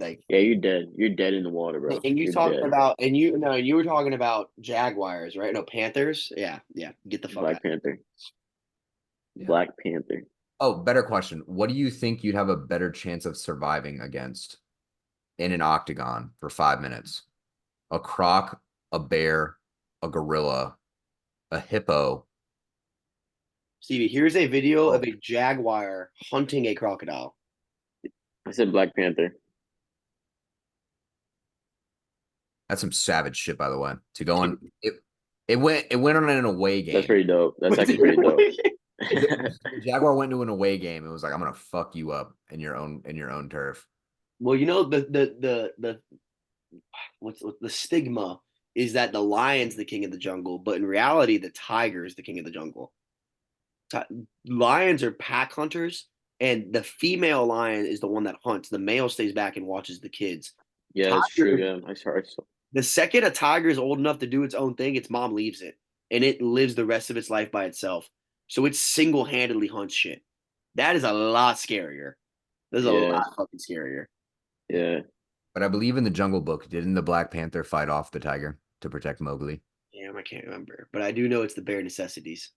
like. Yeah, you're dead. You're dead in the water, bro. And you You're talking dead. about and you no you were talking about jaguars, right? No, panthers. Yeah, yeah. Get the fuck out. Black Panther. Yeah. Black Panther. Oh, better question. What do you think you'd have a better chance of surviving against in an octagon for 5 minutes? A croc, a bear, a gorilla, a hippo. Stevie, here's a video Oh, of a jaguar hunting a crocodile. I said Black Panther. that's some savage shit, by the way. To go on it went on an away game. That's pretty dope. That's actually pretty dope. The Jaguar went to an away game. It was like, I'm gonna fuck you up in your own turf. Well, the what's the stigma is that the lion's the king of the jungle, but in reality, the tiger is the king of the jungle. Lions are pack hunters, and the female lion is the one that hunts. The male stays back and watches the kids. Yeah, it's true. Tiger, Yeah, I saw. the second a tiger is old enough to do its own thing, its mom leaves it, and it lives the rest of its life by itself. So it single handedly hunts shit. That is a lot scarier. That's a Yeah, lot fucking scarier. yeah. But I believe in the Jungle Book, didn't the Black Panther fight off the tiger to protect Mowgli? Damn, I can't remember, but I do know it's the bare necessities.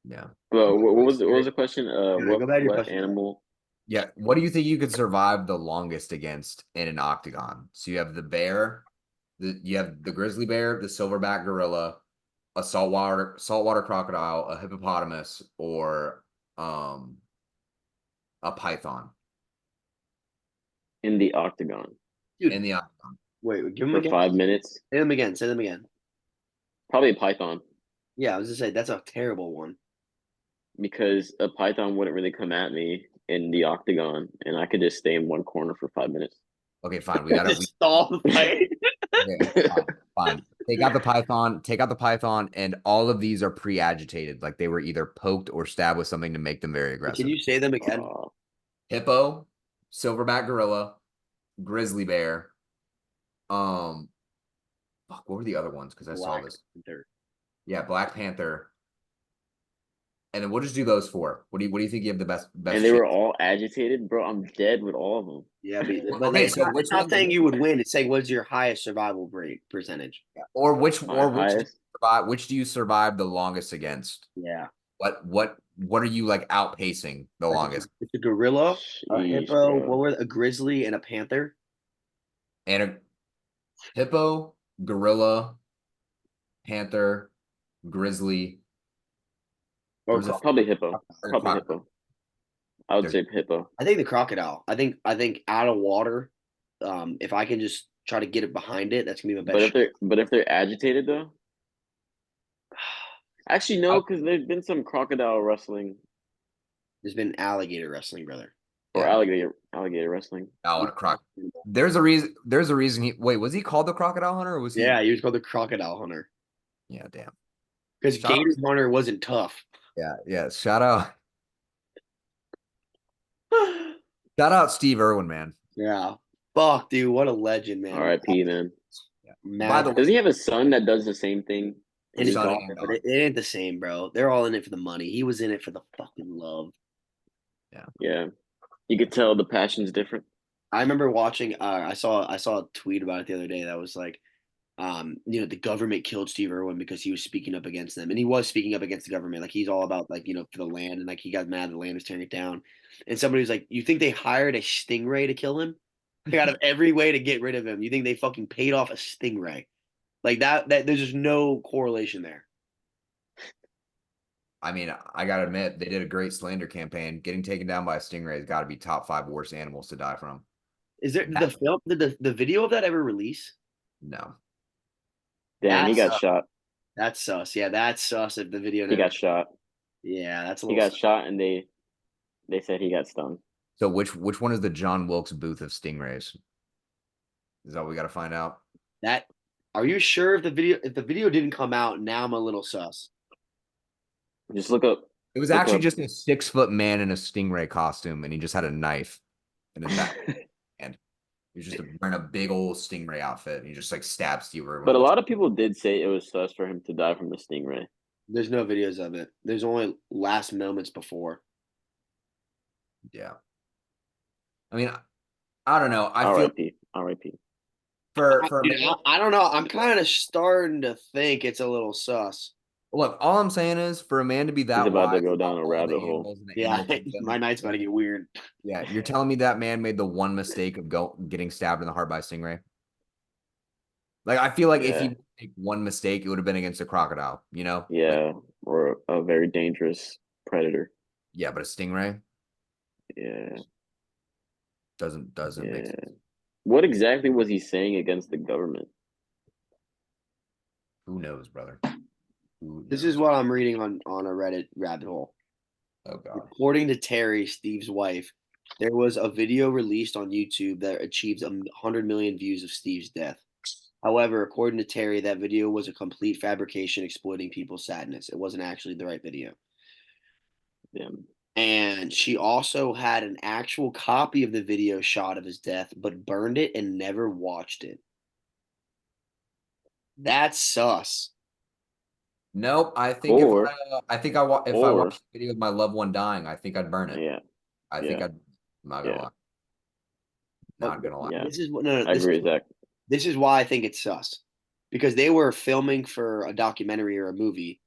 Yeah. Well, what was the question? Anyway, What go back to your what question. animal? Yeah. What do you think you could survive the longest against in an octagon? So you have the bear, you have the grizzly bear, the silverback gorilla, a saltwater crocodile, a hippopotamus, or a python In the octagon Dude, in the octagon. wait, give them for again. 5 minutes? Say them again. Say them again. Probably a python, Yeah, I was just say that's a terrible one. because a python wouldn't really come at me in the octagon, and I could just stay in one corner for 5 minutes. Okay, fine. We gotta. Stall the fight. Okay, fine. Take out the python. Take out the python, and all of these are pre-agitated, like they were either poked or stabbed with something to make them very Can aggressive. you say them again? Hippo, silverback gorilla, grizzly bear. Fuck, what were the other ones? Because I saw Black this. Panther. Yeah, Black Panther. And then we'll just do those four. What do you think you have the best And they chance? were all agitated, bro. I'm dead with all of them. Yeah, but Okay, it's so not, which it's not one? saying you would win. It's saying what's your highest survival rate percentage. Or which My highest. which do you survive the longest against? Yeah. What are you like outpacing the longest? It's a gorilla, a Sheesh, hippo, bro. a grizzly, and a panther. And a hippo, gorilla, panther, grizzly. Or There was Probably hippo. a Probably crocodile. hippo. I would There's- say hippo. I think the crocodile. I think out of water, if I can just try to get it behind it, that's gonna be my best. But if they're agitated though, actually no, because there's been some crocodile wrestling There's been alligator wrestling, brother. or Yeah. alligator wrestling. Oh, a croc. There's a reason. There's a reason. Was he called the crocodile hunter, or was he? Yeah, he was called the crocodile hunter Yeah, damn. because Shout out- gator hunter wasn't tough. Yeah. Shout out Steve Irwin, man. Yeah, fuck, dude, what a legend, man. R.I.P. Man. By the way, Does he have a son that does the same thing? and his Son daughter, and but daughter. it ain't the same, bro. They're all in it for the money. He was in it for the fucking love. Yeah. You could tell the passion's different. I remember watching. I saw a tweet about it the other day that was like, the government killed Steve Irwin because he was speaking up against them, and he was speaking up against the government. Like he's all about like for the land, and like he got mad the land was tearing it down. And somebody was like, "You think they hired a stingray to kill him? Like out of every way to get rid of him, you think they fucking paid off a stingray? Like that there's just no correlation there." I mean, I gotta admit, they did a great slander campaign. Getting taken down by a stingray has got to be top 5 worst animals to die from. Is there the film? Did the video of that ever release? No. Damn, he got That's shot. That's sus. Yeah, that's sus. If the video He never, got shot. yeah, that's a He little. got shot, and they said he got stung. So which one is the John Wilkes Booth of stingrays? Is that what we got to find out? That. Are you sure if the video didn't come out? Now I'm a little sus. Just look up. It was Look actually up. just a 6-foot man in a stingray costume, and he just had a knife in his back. And he was just wearing a big old stingray outfit, and he just like stabbed Steve Irwin. But a lot of people did say it was sus for him to die from the stingray. There's no videos of it. There's only last moments before. Yeah. I mean, I don't know. I feel R.I.P. R.I.P. I don't know. I'm kind of starting to think it's a little sus. Look, all I'm saying is for a man to be that He's about to wise go about down a all the rabbit hole. animals in the Yeah, animal kingdom, my night's about to get weird. yeah, you're telling me that man made the one mistake of getting stabbed in the heart by a stingray? Like, I feel like if he made one mistake, it would have been against a crocodile, you know? Yeah, Like, or a very dangerous predator. yeah, but a stingray Yeah. doesn't make sense. What exactly was he saying against the government? Who knows, brother? This is what I'm reading on a Reddit rabbit hole. Oh god. According to Terry, Steve's wife, there was a video released on YouTube that achieved 100 million views of Steve's death. However, according to Terry, that video was a complete fabrication exploiting people's sadness. It wasn't actually the right video. Yeah. And she also had an actual copy of the video shot of his death, but burned it and never watched it. That's sus. Nope, I think if I watched the video of my loved one dying, I think I'd burn it. Yeah. I think I'm not gonna lie. Not gonna lie. Yeah. This is what no, I agree with Zach. This is why I think it's sus. Because they were filming for a documentary or a movie.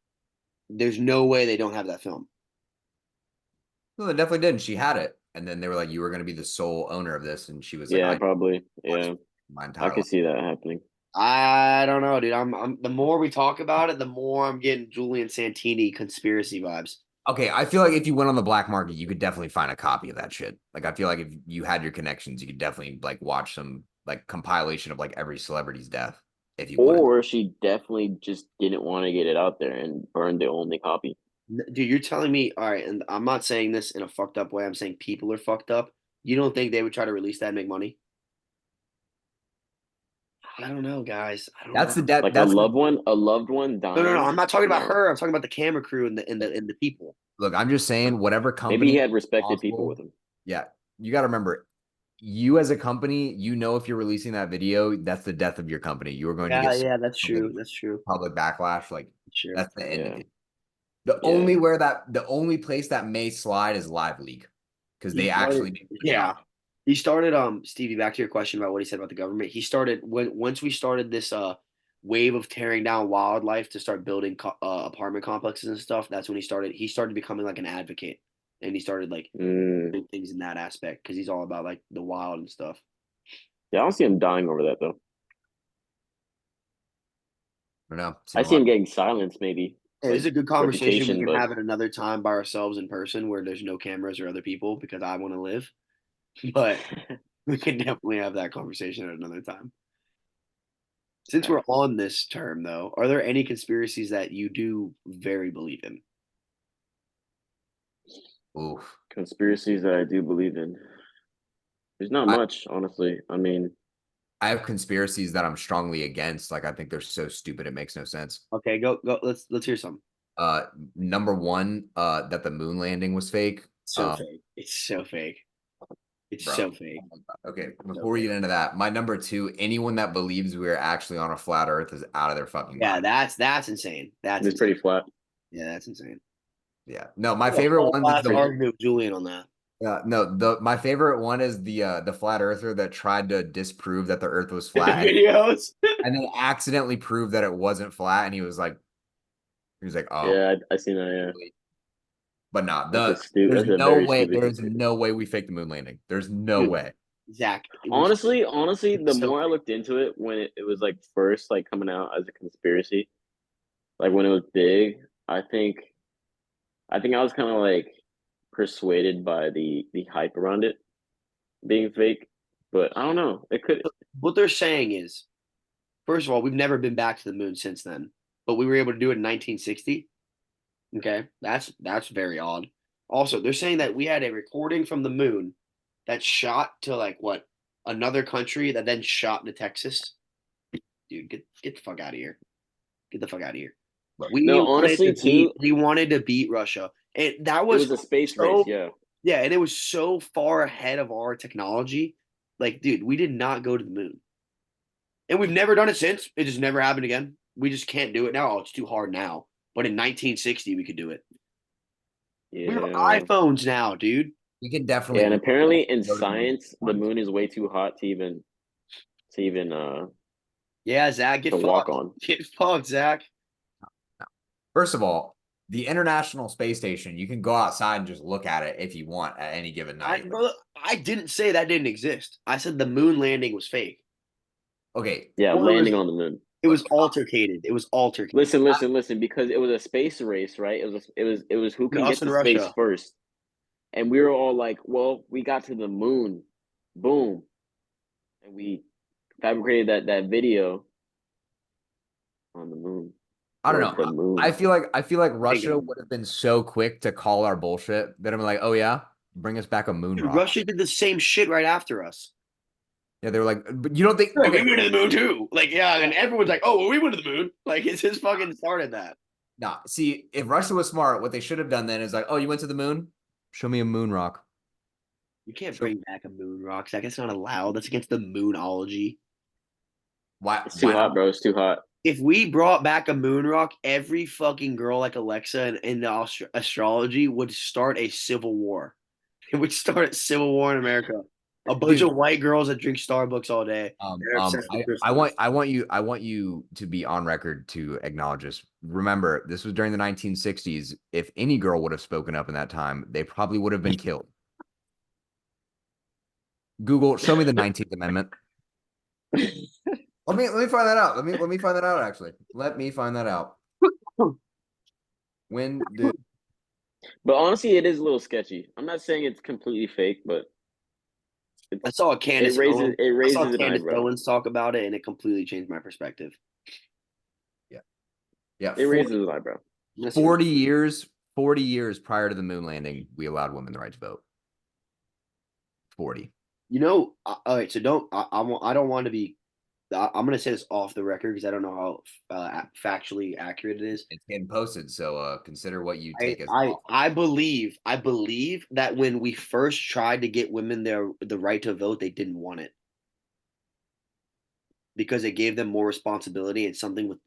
There's no way they don't have that film. No, they definitely didn't. She had it. And then they were like, you were going to be the sole owner of this. And she was like, Yeah, probably. Yeah. My I entire could life. see that happening. I don't know, dude. I'm the more we talk about it, the more I'm getting Julian Santini conspiracy vibes. Okay, I feel like if you went on the black market, you could definitely find a copy of that shit. Like, I feel like if you had your connections, you could definitely like watch some like compilation of like every celebrity's death. If you wanted. Or she definitely just didn't want to get it out there and burned the only copy. Dude, you're telling me, all right, and I'm not saying this in a fucked up way. I'm saying people are fucked up. You don't think they would try to release that and make money? I don't know, guys. I don't That's the know. death. Like That's a loved one No. dying. I'm not talking about No, her. I'm talking about the camera crew and the people. look. I'm just saying, whatever maybe he company had is respected people responsible. with him. Yeah, you got to remember, you as a company, if you're releasing that video, that's the death of your company. You are going to get Yeah, that's public, true. That's true. public backlash. Like Sure. that's the end of Yeah, it. yeah. The only place that may slide is Live League because He they started, actually do a good yeah. job. He started, Stevie, back to your question about what he said about the government. He started once we started this wave of tearing down wildlife to start building apartment complexes and stuff. That's when he started becoming like an advocate, and he started like Mm. doing things in that aspect because he's all about like the wild and stuff. Yeah, I don't see him dying over that though. I don't know. I Seen a see lot. him getting silenced, maybe Hey, this like is a good conversation. We reputation, can but have it another time by ourselves in person where there's no cameras or other people because I want to live. But we can definitely have that conversation at another time. Since we're on this term, though, are there any conspiracies that you do very believe in? Oof. conspiracies that I do believe in. There's not I, much, honestly. I mean, I have conspiracies that I'm strongly against. Like I think they're so stupid it makes no sense. Okay, go. Let's hear some. Uh, number one, that the moon landing was fake. So fake. It's so fake. It's Bro. so fake. Okay, So before we fake. get into that, my number two, anyone that believes we're actually on a flat Earth is out of their fucking Yeah, mind. that's insane. That's it's insane. pretty flat. Yeah, that's insane. Yeah. No, my A favorite whole one is class the argument with Julian on that. no, the my favorite one is the flat earther that tried to disprove that the earth was The flat videos. and then accidentally proved that it wasn't flat and he was like, "Oh." Yeah, I seen that. Yeah, But nah, that's a very stupid there's conspiracy. no way we faked the moon landing. There's no Dude, way. Zach, it was Honestly, the so more I fake. looked into it when it was like first like coming out as a conspiracy, like when it was big, I think I was kind of like persuaded by the hype around it being fake, but I don't know. It could. What they're saying is, first of all, we've never been back to the moon since then, but we were able to do it in 1960. Okay, that's very odd. Also, they're saying that we had a recording from the moon that shot to like what another country that then shot to Texas. Dude, get the fuck out of here. Get the fuck out of here. No, honestly, too, We wanted to beat Russia. And that it was was a space race. so Yeah, yeah, and it was so far ahead of our technology. Like, dude, we did not go to the moon. And we've never done it since. It just never happened again. We just can't do it now. Oh, it's too hard now. But in 1960 we could do it. We have yeah, iPhones now, dude. We can yeah. And definitely apparently, in go to the moon science, the moon is way too hot to even Yeah, Zach, get to walk fucked. on. Get fucked, Zach. First of all, the International Space Station, you can go outside and just look at it if you want at any given night. I didn't say that didn't exist. I said the moon landing was fake. Okay, Yeah, Or landing on the moon. it was look, altercated. It was altercated. Listen, because it was a space race, right? It was who can Us get and to space Russia. first. And we were all like, well, we got to the moon. Boom. And we fabricated that video on the moon. I don't Or know. the moon. I feel like Russia Bingo. would have been so quick to call our bullshit that I'm like, oh yeah, bring us back a moon Dude, rock. Russia did the same shit right after us. Yeah, they were like, but you don't think Like, we okay, went to the moon too. Like, yeah, and everyone's like, oh, well, we went to the moon. Like, it's just fucking started that. nah, see, if Russia was smart, what they should have done then is like, oh, you went to the moon? Show me a moon rock. You can't Show bring back a moon rock. Zach, that's not allowed. That's against the moonology. It's too why hot, not? bro. It's too hot. If we brought back a moon rock, every fucking girl like Alexa in the astrology would start a civil war. It would start a civil war in America. A bunch Dude, of white girls that drink Starbucks all day. They're obsessed with crystals. I want you to be on record to acknowledge this. Remember, this was during the 1960s. If any girl would have spoken up in that time, they probably would have been killed. Google, show me the 19th Amendment. Let me find that out. Let me find that out actually. Let me find that out. When did But honestly, it is a little sketchy. I'm not saying it's completely fake, but I saw a Candace Owens. it I saw raises an Candace eyebrow. Owens talk about it, and it completely changed my perspective. yeah, It raises an eyebrow. 40 years, 40 years prior to the moon landing, we allowed women the right to vote. 40. You know, all right. So don't I don't want to be I'm gonna say this off the record because I don't know how factually accurate it is. It's getting posted, so consider what you I take as I awful. I believe that when we first tried to get women the right to vote, they didn't want it because it gave them more responsibility and something with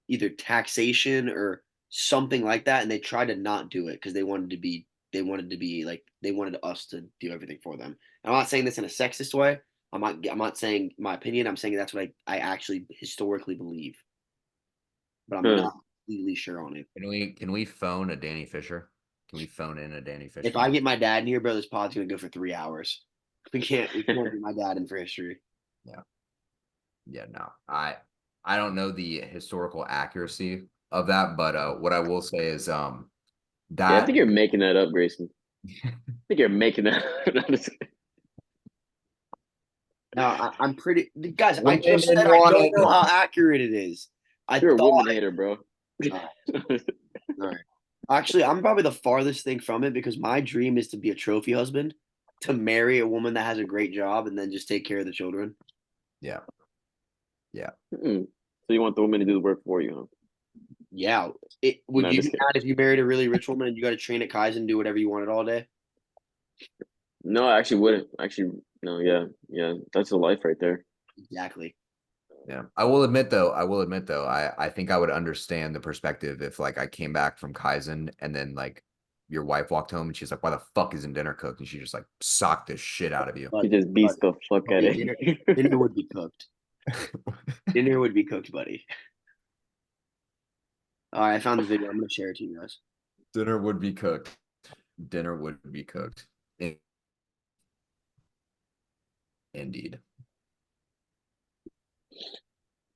either taxation or something like that, and they tried to not do it because they wanted to be like they wanted us to do everything for them. And I'm not saying this in a sexist way. I'm not saying my opinion. I'm saying that's what I actually historically believe, but I'm Huh. not completely sure on it. Can we phone a Danny Fisher? Can we phone in a Danny If Fisher? I get my dad in here, bro, this pod's gonna go for 3 hours. We can't get my dad in for history. Yeah. Yeah, no. I don't know the historical accuracy of that, but what I will say is Yeah, I think that you're making that up, Grayson. I think you're making that up. No, I'm pretty guys. I women just said didn't I want don't know it. how accurate it is. I You're a thought. woman hater, bro. All right, all right. Actually, I'm probably the farthest thing from it because my dream is to be a trophy husband, to marry a woman that has a great job, and then just take care of the children. Yeah. Yeah. Mm-mm. So you want the woman to do the work for you, huh? Yeah. Would No, you just be kidding. mad if you married a really rich woman and you got to train at Kaizen and do whatever you wanted all day? No, I actually wouldn't. Actually, no, yeah, yeah. That's the life right there. Exactly. Yeah. I will admit though, I think I would understand the perspective if like I came back from Kaizen and then like your wife walked home and she's like, why the fuck isn't dinner cooked? And she just like socked the shit out of you. He Buddy, just beats buddy, the fuck out buddy, of dinner you. would be cooked. Dinner would be cooked, buddy. All right, I found the video. I'm gonna share it to you guys. Dinner would be cooked. Dinner would be cooked. Indeed.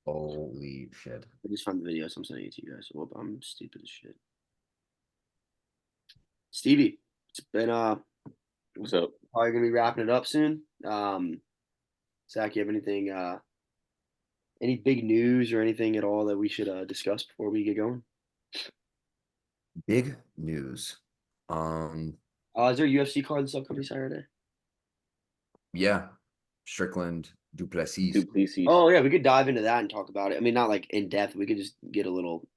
Holy shit. I just found the video, so I'm sending it to you guys. Whoop, I'm stupid as shit. Stevie, it's been What's up? probably gonna be wrapping it up soon. Zach, you have anything any big news or anything at all that we should discuss before we get going? Big news. Um, Is there a UFC card this upcoming Saturday? yeah. Strickland, Duplessis. Duplessis. Oh yeah, we could dive into that and talk about it. I mean, not like in depth. We could just get a little.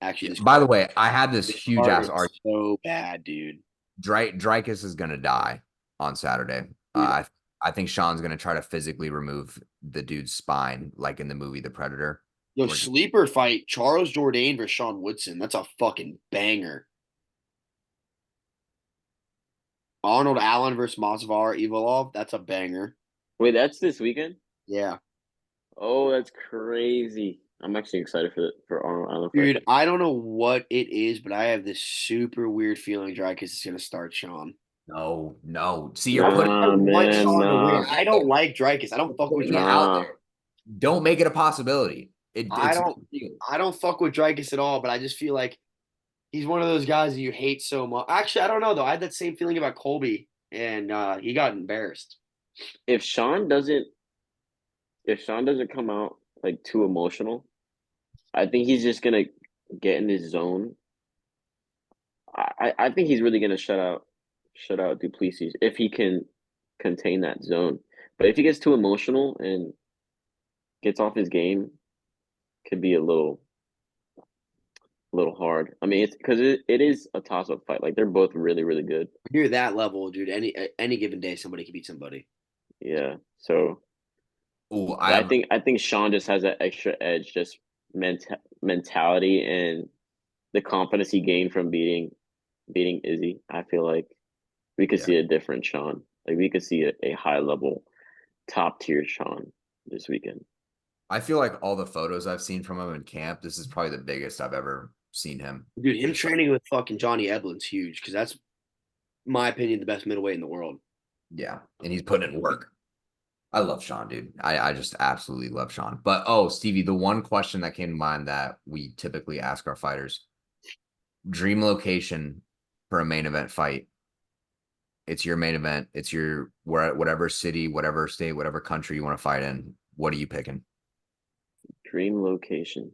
Actually, By the way, I had this this huge card ass is argument. so bad, dude. Dreykus is gonna die on Saturday. Dude, I think Sean's gonna try to physically remove the dude's spine, like in the movie The Predator. yo, Where sleeper fight Charles Jourdain versus Sean Woodson. That's a fucking banger. Arnold Allen versus Masvidal Evolov. That's a banger. Wait, that's this weekend? Yeah, Oh, that's crazy. I'm actually excited for Arnold Allen fight. dude. I don't know what it is, but I have this super weird feeling Dreykus is gonna start Sean. no. See, you're putting I Nah, want man, Sean to nah, win. I don't like Dreykus. I don't fuck with putting it Dreykus. out nah. there. Don't make it a possibility. I It's a don't. done deal. I don't fuck with Dreykus at all. But I just feel like he's one of those guys that you hate so much. Actually, I don't know though. I had that same feeling about Colby, and he got embarrassed. If Sean doesn't, if Sean doesn't come out like too emotional, I think he's just gonna get in his zone. I think he's really gonna shut out Duplessis if he can contain that zone. But if he gets too emotional and gets off his game, could be a little hard. I mean, it's because it is a toss up fight. Like they're both really really good. When you're that level, dude. Any given day, somebody can beat somebody. Yeah. So, Oh, but I think Sean just has that extra edge, just mentality and the confidence he gained from beating Izzy. I feel like we could yeah. see a different Sean. Like we could see a high level, top tier Sean this weekend. I feel like all the photos I've seen from him in camp, this is probably the biggest I've ever seen him. Dude, him Just like, training with fucking Johnny Eblin's huge because that's, my opinion, the best middleweight in the world. yeah, and he's putting in work. I love Sean, dude. I just absolutely love Sean. But oh, Stevie, the one question that came to mind that we typically ask our fighters: dream location for a main event fight. It's your main event. It's your whatever city, whatever state, whatever country you want to fight in. What are you picking? Dream location.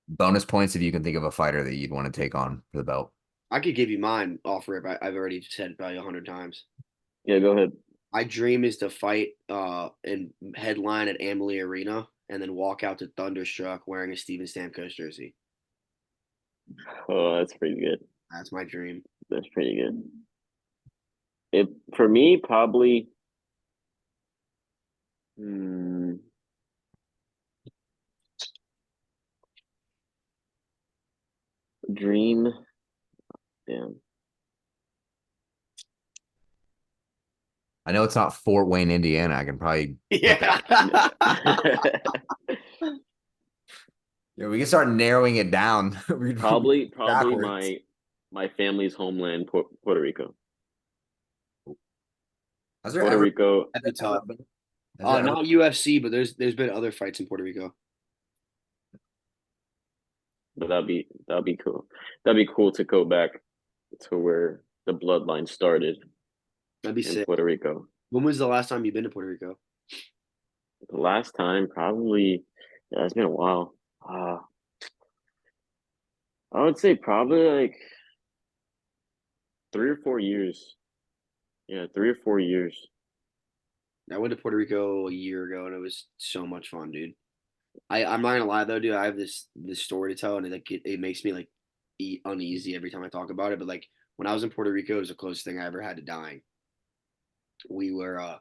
Bonus points if you can think of a fighter that you'd want to take on for the belt. I could give you mine off rip. I've already said it probably 100 times. Yeah, go ahead. My dream is to fight and headline at Amalie Arena and then walk out to Thunderstruck wearing a Steven Stamkos jersey. Oh, that's pretty good. That's my dream. That's pretty good. It for me probably. Hmm, dream. Damn. I know it's not Fort Wayne, Indiana. I can probably Yeah. yeah, we can start narrowing it down. Probably Backwards. my family's homeland, Puerto Rico. Has there Puerto ever, Rico. That'd be tough. has there ever Not UFC, but there's been other fights in Puerto Rico. But that'd be cool. That'd be cool to go back to where the bloodline started That'd be in sick. Puerto Rico. When was the last time you've been to Puerto Rico? The last time, probably, yeah, it's been a while. I would say probably like 3 or 4 years. Yeah, 3 or 4 years. I went to Puerto Rico a year ago and it was so much fun, dude. I'm not gonna lie though, dude. I have this story to tell, and it makes me like uneasy every time I talk about it. But like when I was in Puerto Rico, it was the closest thing I ever had to dying. We were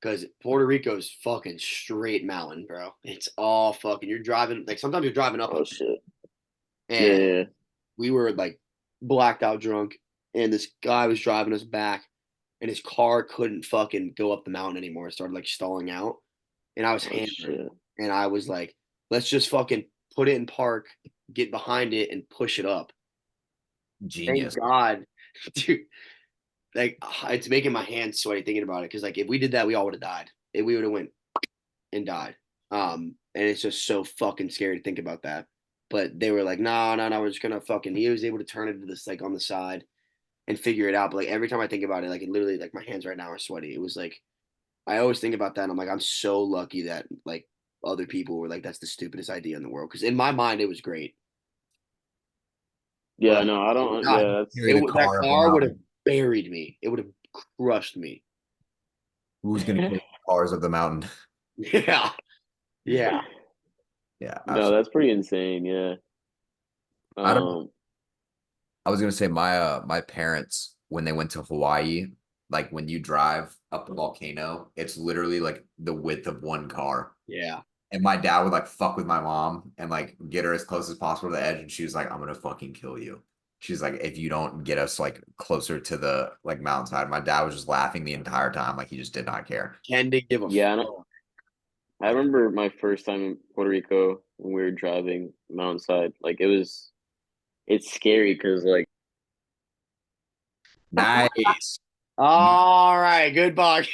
because Puerto Rico's fucking straight mountain, bro. It's all fucking. You're driving like sometimes you're driving up Oh shit. Yeah, and yeah. we were like blacked out drunk, and this guy was driving us back, and his car couldn't fucking go up the mountain anymore. It started like stalling out, and I was Oh hammered, shit. and I was like, "Let's just fucking put it in park, get behind it, and push it up." Thank genius? God, dude. Like it's making my hands sweaty thinking about it because like if we did that, we all would have died. If we would have went and died. And it's just so fucking scary to think about that. But they were like, no, no, no, we're just gonna fucking. He was able to turn it to this like on the side and figure it out. But like every time I think about it, like it literally, like my hands right now are sweaty. It was like I always think about that. And I'm like, I'm so lucky that like other people were like, that's the stupidest idea in the world. Because in my mind, it was great. Yeah, But no, I don't. God, Yeah, that's Carry the that car up a car would have mountain. buried me. It would have crushed me. Who's gonna carry the cars up the mountain? Yeah, yeah. Yeah, no, absolutely. that's pretty insane. Yeah. I don't. Um. I was gonna say my parents when they went to Hawaii, like when you drive up the volcano, it's literally like the width of one car. Yeah. And my dad would like fuck with my mom and like get her as close as possible to the edge, and she was like, "I'm gonna fucking kill you." She's like, "If you don't get us like closer to the like mountainside." My dad was just laughing the entire time, like he just did not care. Can they give a Yeah, fuck? I remember my first time in Puerto Rico when we were driving mountainside. Like it's scary because like Nice. All right, good bug.